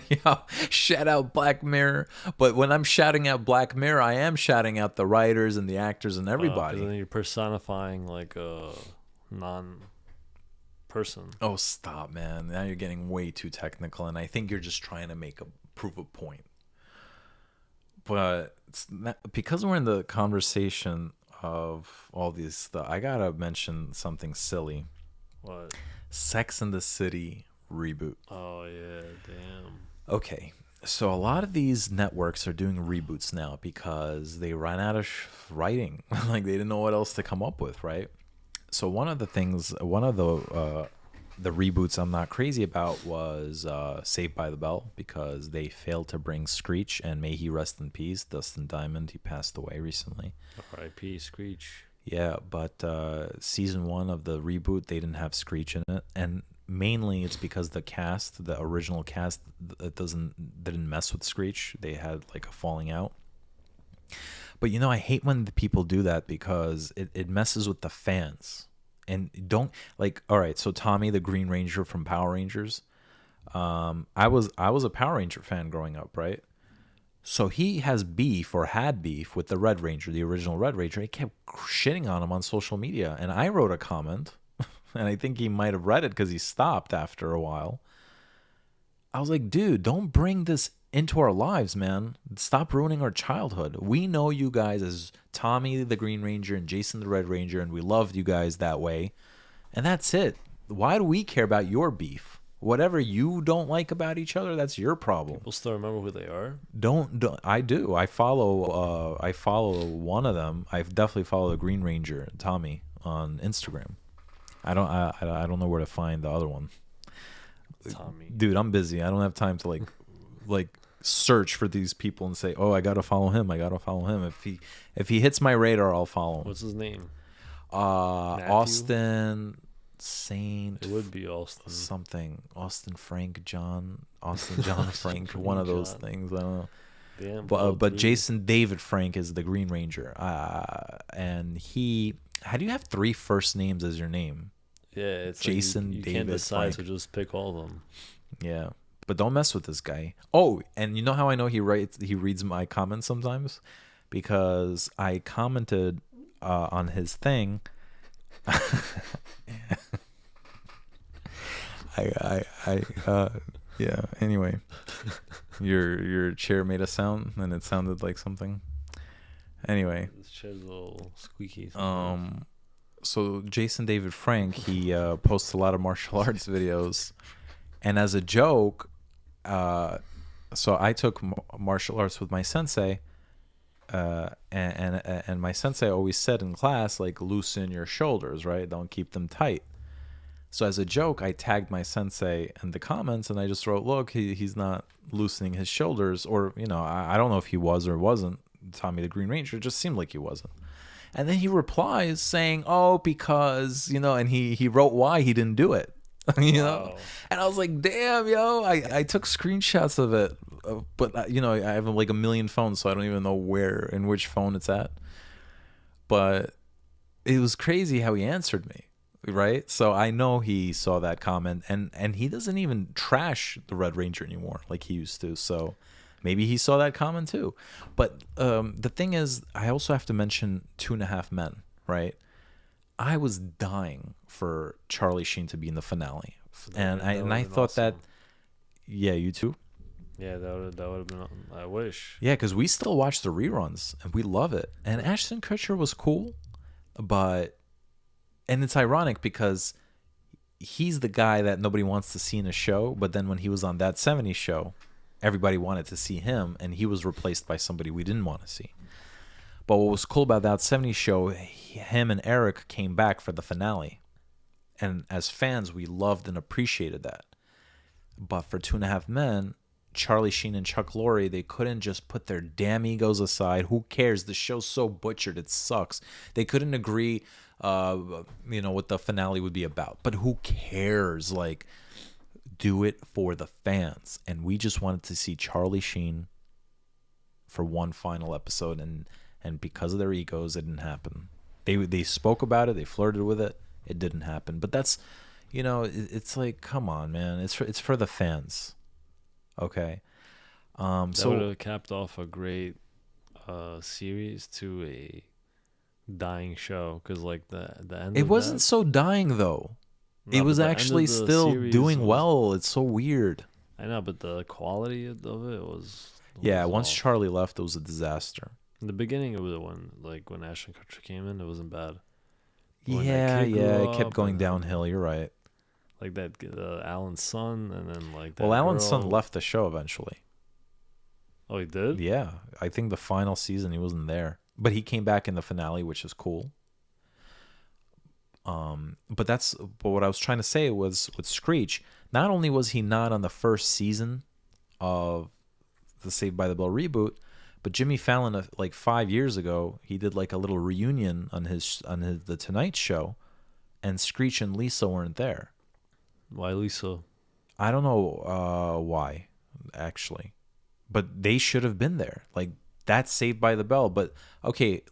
Yeah, shout out Black Mirror. But when I'm shouting out Black Mirror, I am shouting out the writers and the actors and everybody. Then you're personifying like a non-person. Oh, stop, man. Now you're getting way too technical, and I think you're just trying to prove a point. But because we're in the conversation of all these stuff, I gotta mention something silly. What? Sex and the City reboot. Oh, yeah, damn. Okay, so a lot of these networks are doing reboots now because they ran out of writing. Like, they didn't know what else to come up with, right? So one of the reboots I'm not crazy about was Saved by the Bell, because they failed to bring Screech, and may he rest in peace, Dustin Diamond. He passed away recently. R.I.P. Screech. Yeah, but season 1 of the reboot, they didn't have Screech in it, and mainly it's because the original cast, didn't mess with Screech. They had like a falling out. But I hate when the people do that, because it messes with the fans. And don't, like, all right, so Tommy the Green Ranger from Power Rangers, I was a Power Ranger fan growing up, right? So he has beef, or had beef, with the Red Ranger, the original Red Ranger. He kept shitting on him on social media, and I wrote a comment, and I think he might have read it because he stopped after a while. I was like, dude, don't bring this into our lives, man. Stop ruining our childhood. We know you guys as Tommy the Green Ranger and Jason the Red Ranger, and we loved you guys that way. And that's it. Why do we care about your beef? Whatever you don't like about each other, that's your problem. People still remember who they are? Don't I do. I follow one of them. I definitely follow the Green Ranger, Tommy, on Instagram. I don't know where to find the other one. Tommy. Dude, I'm busy. I don't have time to like search for these people and say, "Oh, I gotta follow him. I gotta follow him." If he hits my radar, I'll follow him. What's his name? Austin Saint. It would be Austin something. Austin Frank John. Austin John Frank. One of those things. I don't know. Damn. But Jason David Frank is the Green Ranger. And he. How do you have 3 first names as your name? Yeah, it's Jason like you David can't decide, Frank. so just pick all of them. Yeah, but don't mess with this guy. Oh, and you know how I know he reads my comments sometimes? Because I commented on his thing. Yeah, anyway. Your chair made a sound, and it sounded like something. Anyway. This chair's a little squeaky. So Jason David Frank, he posts a lot of martial arts videos, and as a joke, so I took martial arts with my sensei, and my sensei always said in class, like, loosen your shoulders, right? Don't keep them tight. So as a joke, I tagged my sensei in the comments, and I just wrote, look, he's not loosening his shoulders, or I don't know if he was or wasn't. Tommy the Green Ranger, it just seemed like he wasn't. And then he replies saying, "Oh, because and he wrote why he didn't do it, Wow. And I was like, "Damn, yo!" I took screenshots of it, but I have like a million phones, so I don't even know in which phone it's at. But it was crazy how he answered me, right? So I know he saw that comment, and he doesn't even trash the Red Ranger anymore like he used to. So. Maybe he saw that comment too. But the thing is, I also have to mention 2.5 Men, right? I was dying for Charlie Sheen to be in the finale. And I thought awesome. that, yeah, you too? Yeah, that would have been, I wish. Yeah, because we still watch the reruns, and we love it. And Ashton Kutcher was cool, and it's ironic because he's the guy that nobody wants to see in a show, but then when he was on That 70s Show, everybody wanted to see him, and he was replaced by somebody we didn't want to see. But what was cool about That 70s Show, him and Eric came back for the finale. And as fans, we loved and appreciated that. But for 2.5 Men, Charlie Sheen and Chuck Lorre, they couldn't just put their damn egos aside. Who cares? The show's so butchered, it sucks. They couldn't agree, what the finale would be about. But who cares? Like, do it for the fans. And we just wanted to see Charlie Sheen for one final episode, and because of their egos, it didn't happen. They spoke about it, they flirted with it, it didn't happen. But that's, it's like, come on, man. It's for the fans. Okay. That would have capped off a great series to a dying show, because like the end. It wasn't so dying though. No, it was but the end actually of the still series doing was- well. It's so weird. I know, but the quality of it was. Yeah, was once off. Charlie left, it was a disaster. In the beginning, it was when Ashton Kutcher came in, it wasn't bad. When that Yeah, kid grew it kept up going and then, downhill. You're right. Like that, Alan's son, and then like that. Well, Alan's son girl. left the show eventually. Oh, he did. Yeah, I think the final season he wasn't there, but he came back in the finale, which is cool. But what I was trying to say was with Screech. Not only was he not on the first season of the Saved by the Bell reboot, but Jimmy Fallon, like 5 years ago, he did like a little reunion on his The Tonight Show, and Screech and Lisa weren't there. Why Lisa? I don't know why, actually, but they should have been there. Like, that's Saved by the Bell. But okay,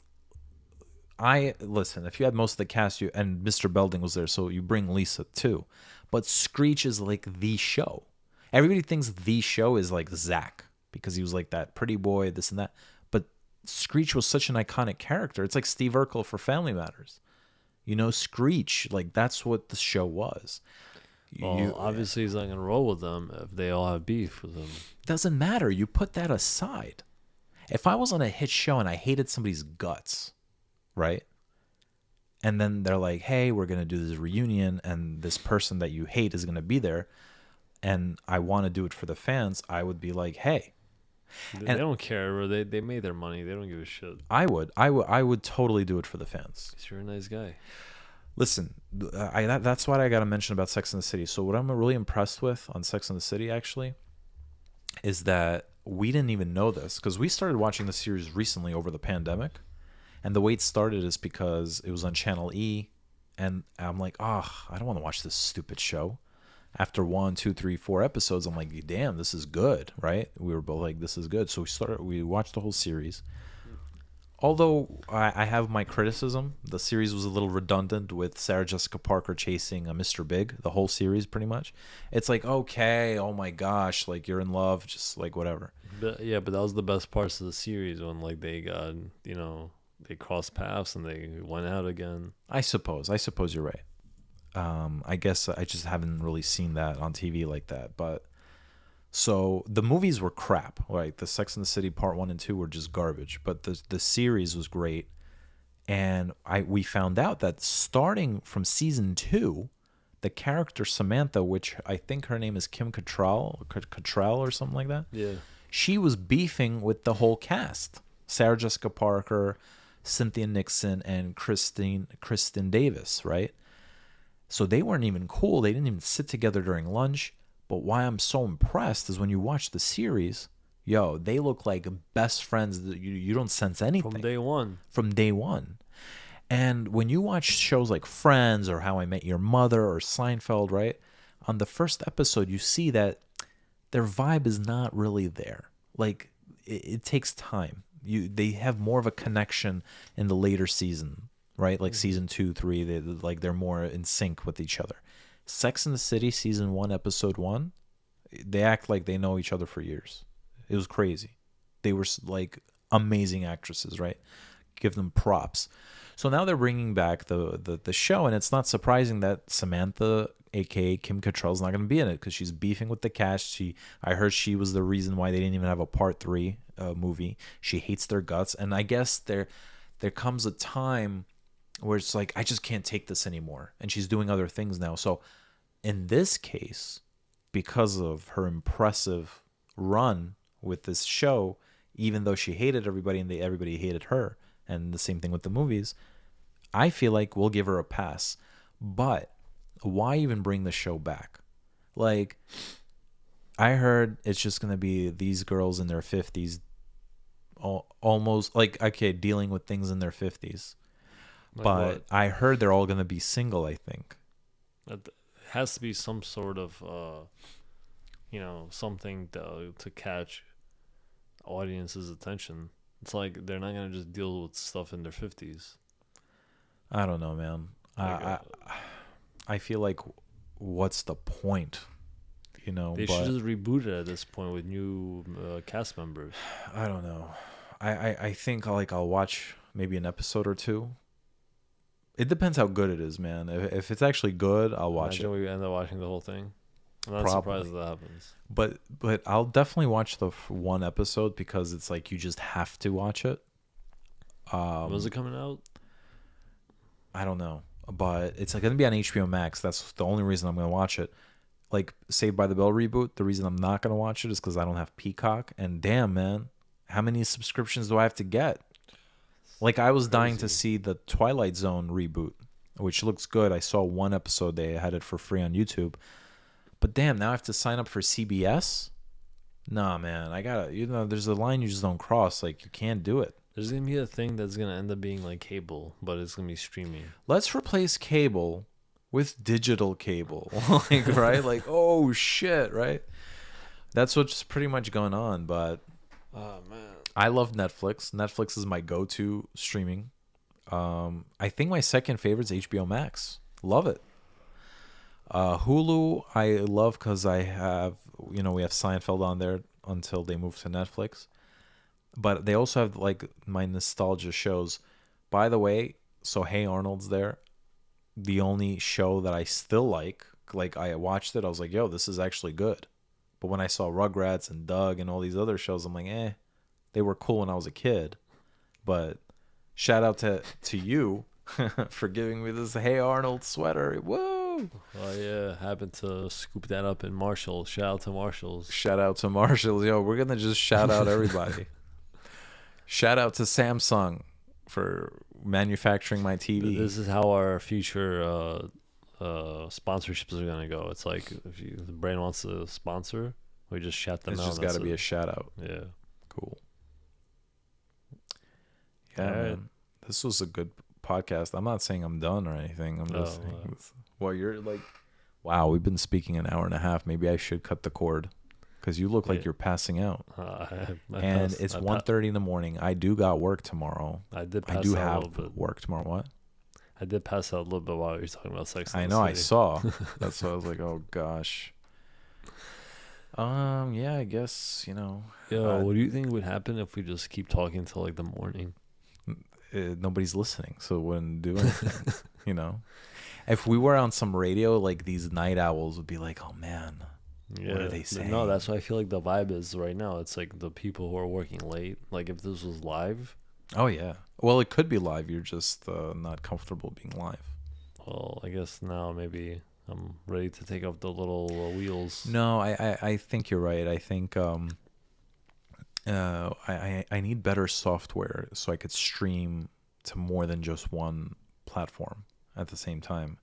listen. If you had most of the cast, and Mr. Belding was there, so you bring Lisa too. But Screech is like the show. Everybody thinks the show is like Zach because he was like that pretty boy, this and that. But Screech was such an iconic character. It's like Steve Urkel for Family Matters. Screech, like that's what the show was. Well, obviously he's not gonna roll with them if they all have beef with him. Doesn't matter. You put that aside. If I was on a hit show and I hated somebody's guts, right? And then they're like, hey, we're going to do this reunion and this person that you hate is going to be there, and I want to do it for the fans, I would be like, hey. They don't care, bro. They made their money. They don't give a shit. I would totally do it for the fans. 'Cause you're a nice guy. Listen, that's what I got to mention about Sex and the City. So what I'm really impressed with on Sex and the City, actually, is that we didn't even know this because we started watching the series recently over the pandemic. And the way it started is because it was on Channel E. And I'm like, I don't want to watch this stupid show. After 1, 2, 3, 4 episodes, I'm like, damn, this is good, right? We were both like, this is good. So we watched the whole series. Although I have my criticism, the series was a little redundant with Sarah Jessica Parker chasing Mr. Big, the whole series pretty much. It's like, okay, oh my gosh, like you're in love, just like whatever. But that was the best parts of the series when like they got, they crossed paths and they went out again. I suppose you're right. I guess I just haven't really seen that on TV like that. But so the movies were crap, right? The Sex and the City Part 1 and 2 were just garbage. But the series was great. And we found out that starting from season 2, the character Samantha, which I think her name is Kim Cattrall or something like that. Yeah. She was beefing with the whole cast. Sarah Jessica Parker, Cynthia Nixon, and Kristen Davis, right? So they weren't even cool. They didn't even sit together during lunch. But why I'm so impressed is when you watch the series, they look like best friends. You don't sense anything. From day one. And when you watch shows like Friends or How I Met Your Mother or Seinfeld, right? On the first episode, you see that their vibe is not really there. Like, it takes time. They have more of a connection in the later season, right? Like season 2, 3, they're more in sync with each other. Sex and the City season 1, episode 1, they act like they know each other for years. It was crazy. They were like amazing actresses, right? Give them props. So now they're bringing back the show, and it's not surprising that Samantha, aka Kim Cattrall, is not going to be in it because she's beefing with the cast. I heard she was the reason why they didn't even have a part 3 movie. She hates their guts, and I guess there comes a time where it's like, I just can't take this anymore, and she's doing other things now. So in this case, because of her impressive run with this show, even though she hated everybody and everybody hated her, and the same thing with the movies, I feel like we'll give her a pass. But why even bring the show back? Like, I heard it's just gonna be these girls in their 50s, almost like okay, dealing with things in their 50s. Like But what? I heard they're all gonna be single. I think. It has to be some sort of something to catch audience's attention. It's like they're not gonna just deal with stuff in their 50s. I don't know, man. Like I feel like what's the point? they should But just reboot it at this point with new cast members. I don't know. I think like I'll watch maybe an episode or two. It depends how good it is, man. If it's actually good, I'll watch Imagine it. we end up watching the whole thing. I'm not Probably. surprised if that happens. But I'll definitely watch the one episode because it's like you just have to watch it. When's it coming out? I don't know, but it's like going to be on HBO Max. That's the only reason I'm going to watch it. Like Saved by the Bell reboot, the reason I'm not going to watch it is because I don't have Peacock. And damn, man, how many subscriptions do I have to get? Like I was dying to Crazy. see the Twilight Zone reboot, which looks good. I saw one episode. They had it for free on YouTube. But damn, now I have to sign up for CBS? Nah, man. I gotta, there's a line you just don't cross. Like, you can't do it. There's gonna be a thing that's gonna end up being like cable, but it's gonna be streaming. Let's replace cable with digital cable. Like, right? Like, oh, shit, right? That's what's pretty much going on. But Oh man. I love Netflix. Netflix is my go-to streaming. I think my second favorite is HBO Max. Love it. Hulu, I love because I have, we have Seinfeld on there until they move to Netflix. But they also have like my nostalgia shows. By the way, so Hey Arnold's there. The only show that I still like I watched it, I was like, yo, this is actually good. But when I saw Rugrats and Doug and all these other shows, I'm like, they were cool when I was a kid. But shout out to you for giving me this Hey Arnold sweater. Woo! Oh yeah, happened to scoop that up in Marshalls. Shout out to Marshalls. Shout out to Marshalls. Yo, we're going to just shout out everybody. Shout out to Samsung for manufacturing my TV. This is how our future sponsorships are gonna go. It's like if the brand wants to sponsor, we just shout them It's out. just got to be a shout out. Yeah. Cool. Yeah, All right. man. This was a good podcast. I'm not saying I'm done or anything. I'm just saying. Well, you're like, wow, we've been speaking an hour and a half. Maybe I should cut the cord because you look like Yeah. you're passing out. And It's 1:30 in the morning. I do got work tomorrow. I did I pass do out a have little bit. work tomorrow. What? I did pass out a little bit while you were talking about Sex. I and know. the I City. saw. That's why I was like, oh gosh. Yeah. I guess Yo, uh, what do you think would happen if we just keep talking till like the morning? nobody's listening, so it wouldn't do anything. If we were on some radio, like these night owls would be like, oh man, Yeah. what are they saying? No, that's what I feel like the vibe is right now. It's like the people who are working late. Like if this was live, Oh yeah. Well, it could be live. You're just not comfortable being live. well, I guess now maybe I'm ready to take off the little wheels. No, I think you're right. I think I need better software so I could stream to more than just one platform at the same time.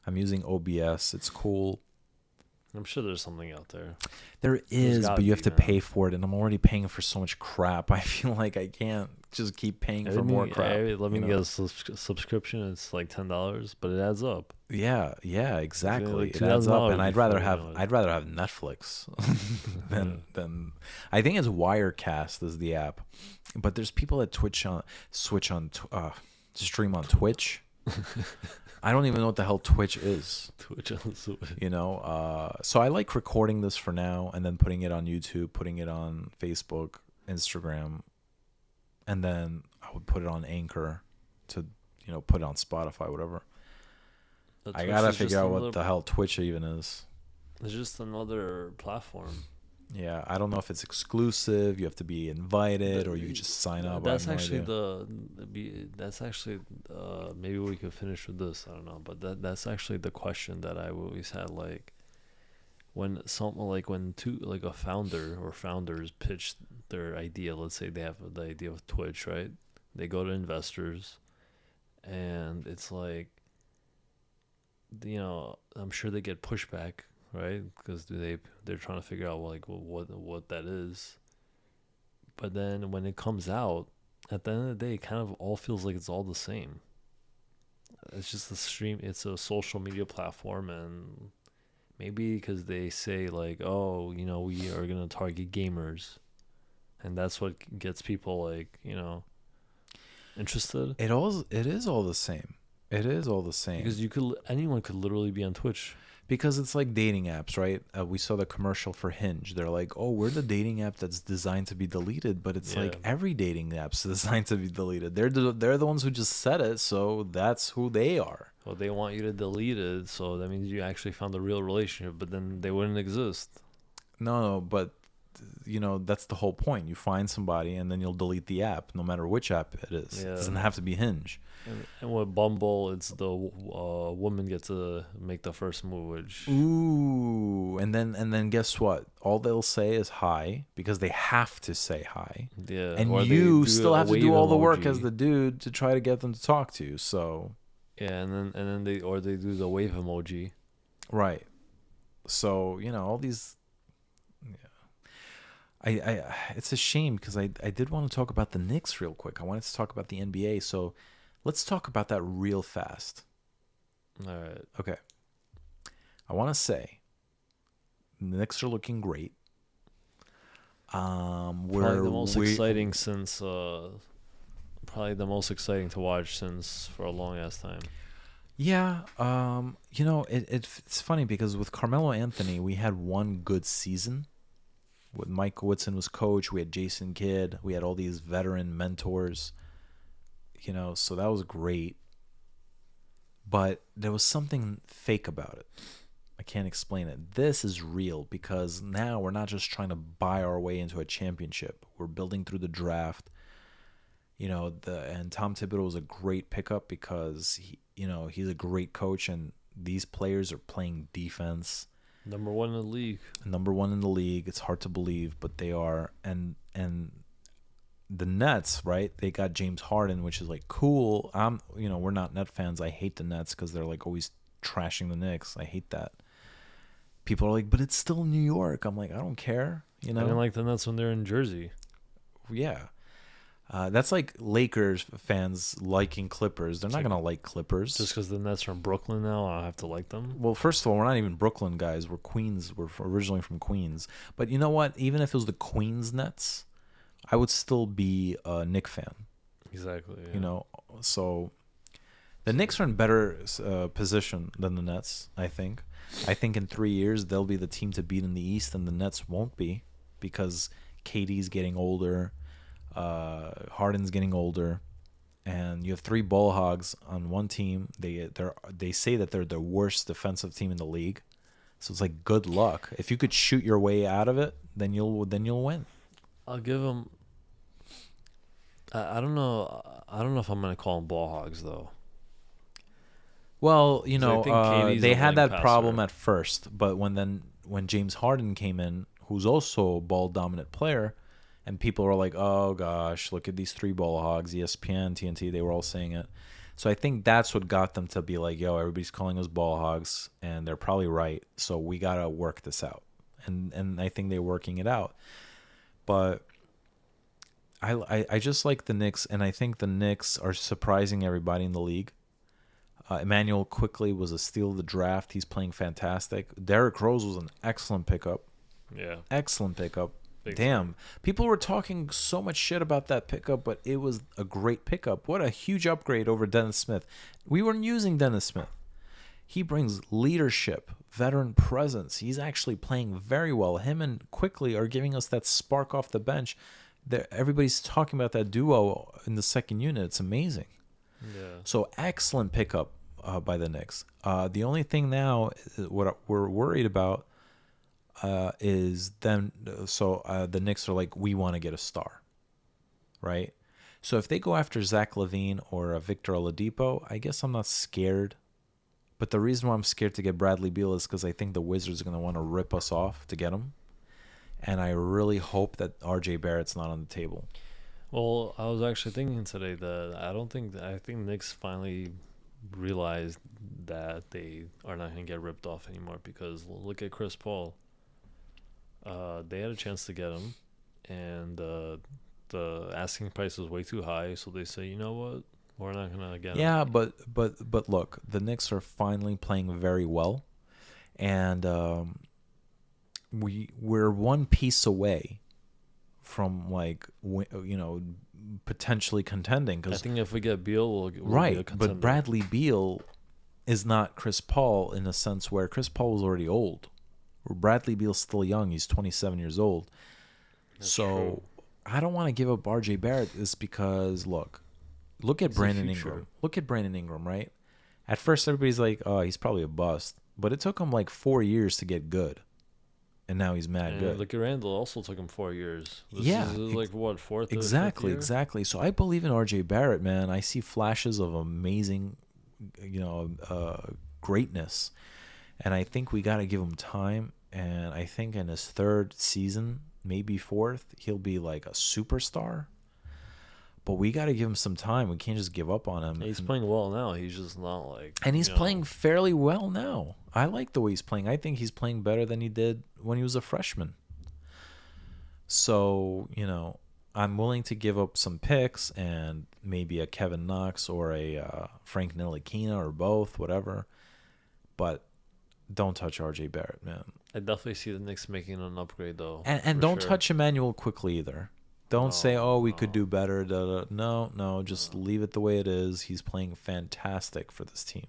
I'm using OBS. It's cool. I'm sure there's something out there. There is, gotta but you be, have to man. pay for it, and I'm already paying for so much crap. I feel like I can't just keep paying for more crap. Let me you get know? a subscription. It's like $10, but it adds up. Yeah, exactly. like It adds up, $2,000 and I'd before rather you have know it. I'd rather have Netflix than I think it's Wirecast is the app, but there's people that stream on Twitch. I don't even know what the hell Twitch is. Twitch on the Switch. So I like recording this for now and then putting it on YouTube, putting it on Facebook, Instagram, and then I would put it on Anchor to put it on Spotify, whatever. I gotta figure out what the hell Twitch even is. It's just another platform. Yeah, I don't know if it's exclusive. You have to be invited, or you just sign up. That's I have no actually idea. that's actually maybe we could finish with this. I don't know, but that's actually the question that I always had. Like when a founder or founders pitch their idea. Let's say they have the idea of Twitch, right? They go to investors, and it's like, I'm sure they get pushback, right? Because they're trying to figure out like what that is. But then when it comes out, at the end of the day, it kind of all feels like it's all the same. It's just a stream. It's a social media platform, and maybe because they say like, oh, we are gonna target gamers, and that's what gets people like, interested. It is all the same. It is all the same. Because anyone could literally be on Twitch. Because it's like dating apps, right? We saw the commercial for Hinge. They're like, "Oh, we're the dating app that's designed to be deleted," but it's like every dating app's designed to be deleted. They're the ones who just said it, so that's who they are. Well, they want you to delete it, so that means you actually found a real relationship, but then they wouldn't exist. No, but that's the whole point. You find somebody and then you'll delete the app, no matter which app it is. Yeah. It doesn't have to be Hinge. And with Bumble, it's the woman gets to make the first move, which Ooh, and then guess what? All they'll say is hi because they have to say hi. Yeah, and you still have to do all the work as the dude to try to get them to talk to you. So yeah, and then they do the wave emoji. Right. So all these. I it's a shame because I did want to talk about the Knicks real quick. I wanted to talk about the NBA. So let's talk about that real fast. All right. Okay. I want to say the Knicks are looking great. Probably the most exciting since probably the most exciting to watch since for a long ass time. Yeah. It's funny because with Carmelo Anthony, we had one good season. With Mike Woodson was coach, we had Jason Kidd, we had all these veteran mentors, so that was great. But there was something fake about it. I can't explain it. This is real because now we're not just trying to buy our way into a championship. We're building through the draft. And Tom Thibodeau was a great pickup because he's a great coach and these players are playing defense. Number one in the league. Number one in the league. It's hard to believe, but they are. And the Nets, right? They got James Harden, which is like cool. We're not Net fans. I hate the Nets because they're like always trashing the Knicks. I hate that. People are like, but it's still New York. I'm like, I don't care. I didn't like the Nets when they're in Jersey. Yeah. That's like Lakers fans liking Clippers. They're not going to like Clippers. Just because the Nets are from Brooklyn now, I have to like them? Well, first of all, we're not even Brooklyn guys. We're Queens. We're originally from Queens. But you know what? Even if it was the Queens Nets, I would still be a Knicks fan. Exactly. Yeah. So the Knicks are in better position than the Nets, I think. I think in 3 years, they'll be the team to beat in the East, and the Nets won't be because KD's getting older. Harden's getting older, and you have three ball hogs on one team. They say that they're the worst defensive team in the league, so it's like good luck. If you could shoot your way out of it, then you'll win. I'll give them. I don't know. I don't know if I'm gonna call them ball hogs though. Well, they had that passer. problem at first, but when James Harden came in, who's also a ball dominant player. And people were like, oh, gosh, look at these three ball hogs, ESPN, TNT, they were all saying it. So I think that's what got them to be like, yo, everybody's calling us ball hogs, and they're probably right. So we got to work this out. And I think they're working it out. But I just like the Knicks, and I think the Knicks are surprising everybody in the league. Emmanuel Quickley was a steal of the draft. He's playing fantastic. Derrick Rose was an excellent pickup. Yeah. Excellent pickup. Damn. People were talking so much shit about that pickup, but it was a great pickup. What a huge upgrade over Dennis Smith. We weren't using Dennis Smith. He brings leadership, veteran presence. He's actually playing very well. Him and Quickley are giving us that spark off the bench. Everybody's talking about that duo in the second unit. It's amazing. Yeah. So excellent pickup by the Knicks. The only thing now, what we're worried about, is then the Knicks are like, we want to get a star, right? So if they go after Zach LaVine or Victor Oladipo, I guess I'm not scared. But the reason why I'm scared to get Bradley Beal is because I think the Wizards are going to want to rip us off to get him. And I really hope that RJ Barrett's not on the table. Well, I was actually thinking today that I think the Knicks finally realized that they are not going to get ripped off anymore. Because look at Chris Paul. They had a chance to get him, and the asking price was way too high. So they say, you know what, we're not going to get him. Yeah, but look, the Knicks are finally playing very well, and we're one piece away from potentially contending. I Cause, think if we get Beal, we'll be a right, contender. but Bradley Beal is not Chris Paul in a sense where Chris Paul was already old. Where Bradley Beal's still young. He's 27 years old. That's so true. I don't want to give up RJ Barrett is because look at He's the Brandon future. Ingram. Look at Brandon Ingram, right? At first everybody's like, oh, he's probably a bust. But it took him like 4 years to get good. And now he's mad And good. look at Randall. Also took him 4 years. This Yeah, is like what, fourth or fifth Exactly, year? exactly. So I believe in RJ Barrett, man. I see flashes of amazing, greatness. And I think we got to give him time. And I think in his third season, maybe fourth, he'll be like a superstar. But we got to give him some time. We can't just give up on him. He's playing well now. He's just not like. And he's playing fairly well now. I like the way he's playing. I think he's playing better than he did when he was a freshman. So, I'm willing to give up some picks and maybe a Kevin Knox or a Frank Ntilikina or both, whatever. But don't touch RJ Barrett, man. I definitely see the Knicks making an upgrade though. And for don't sure. touch Emmanuel quickly either. Don't say, No, we could no. do better. No, just leave it the way it is. He's playing fantastic for this team.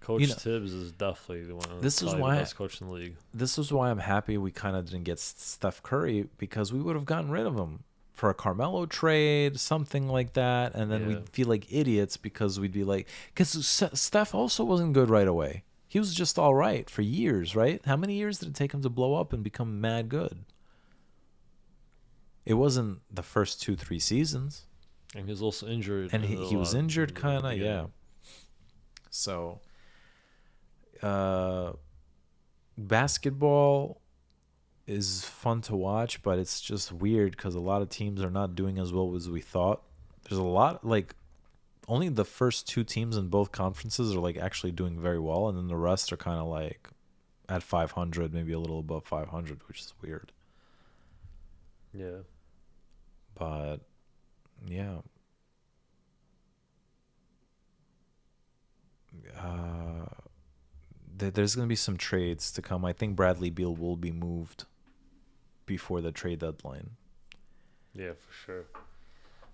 Coach Tibbs is definitely the one. This is probably why the best coach in the league. This is why I'm happy we kind of didn't get Steph Curry, because we would have gotten rid of him for a Carmelo trade, something like that. And then Yeah. we'd feel like idiots because we'd be like, because Steph also wasn't good right away. He was just all right for years, right? How many years did it take him to blow up and become mad good? It wasn't the first 2-3 seasons. And he was also injured. And in he was in injured the kind of, beginning. yeah. So, basketball is fun to watch, but it's just weird because a lot of teams are not doing as well as we thought. There's a lot, like, only the first 2 teams in both conferences are, like, actually doing very well, and then the rest are kind of, like, at 500, maybe a little above 500, which is weird. Yeah. But, yeah. There's going to be some trades to come. I think Bradley Beal will be moved before the trade deadline. Yeah, for sure.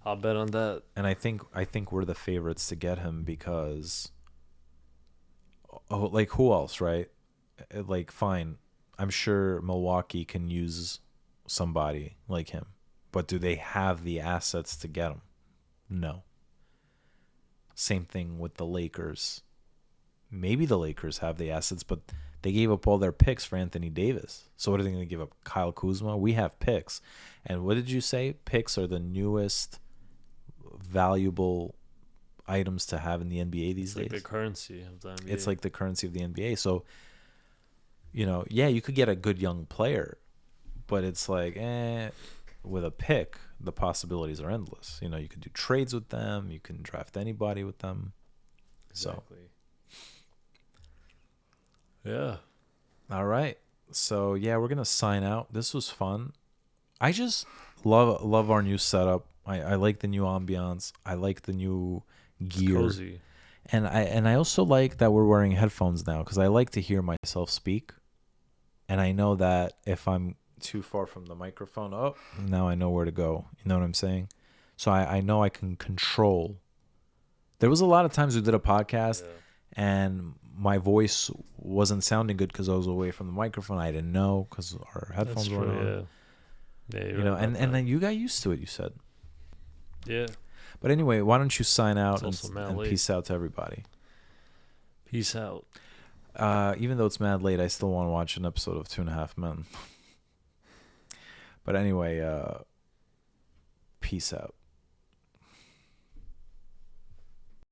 I'll bet on that. And I think we're the favorites to get him because like who else, right? Like fine, I'm sure Milwaukee can use somebody like him. But do they have the assets to get him? No. Same thing with the Lakers. Maybe the Lakers have the assets, but they gave up all their picks for Anthony Davis. So what are they going to give up? Kyle Kuzma? We have picks. And what did you say? Picks are the newest valuable items to have in the NBA these days. It's like the currency of the NBA. It's like the currency of the NBA. So, yeah, you could get a good young player, but it's like, with a pick, the possibilities are endless. You could do trades with them. You can draft anybody with them. Exactly. Yeah. All right. So, yeah, we're going to sign out. This was fun. I just love our new setup. I like the new ambiance. I like the new gear. It's cozy. And I also like that we're wearing headphones now because I like to hear myself speak. And I know that if I'm too far from the microphone, now I know where to go. You know what I'm saying? So I know I can control. There was a lot of times we did a podcast and my voice wasn't sounding good because I was away from the microphone. I didn't know because our headphones weren't on. Yeah, And then you got used to it, you said. Yeah. But anyway, why don't you sign out It's also mad and late. peace out to everybody? Peace out. Even though it's mad late, I still want to watch an episode of 2.5 Men. But anyway, peace out.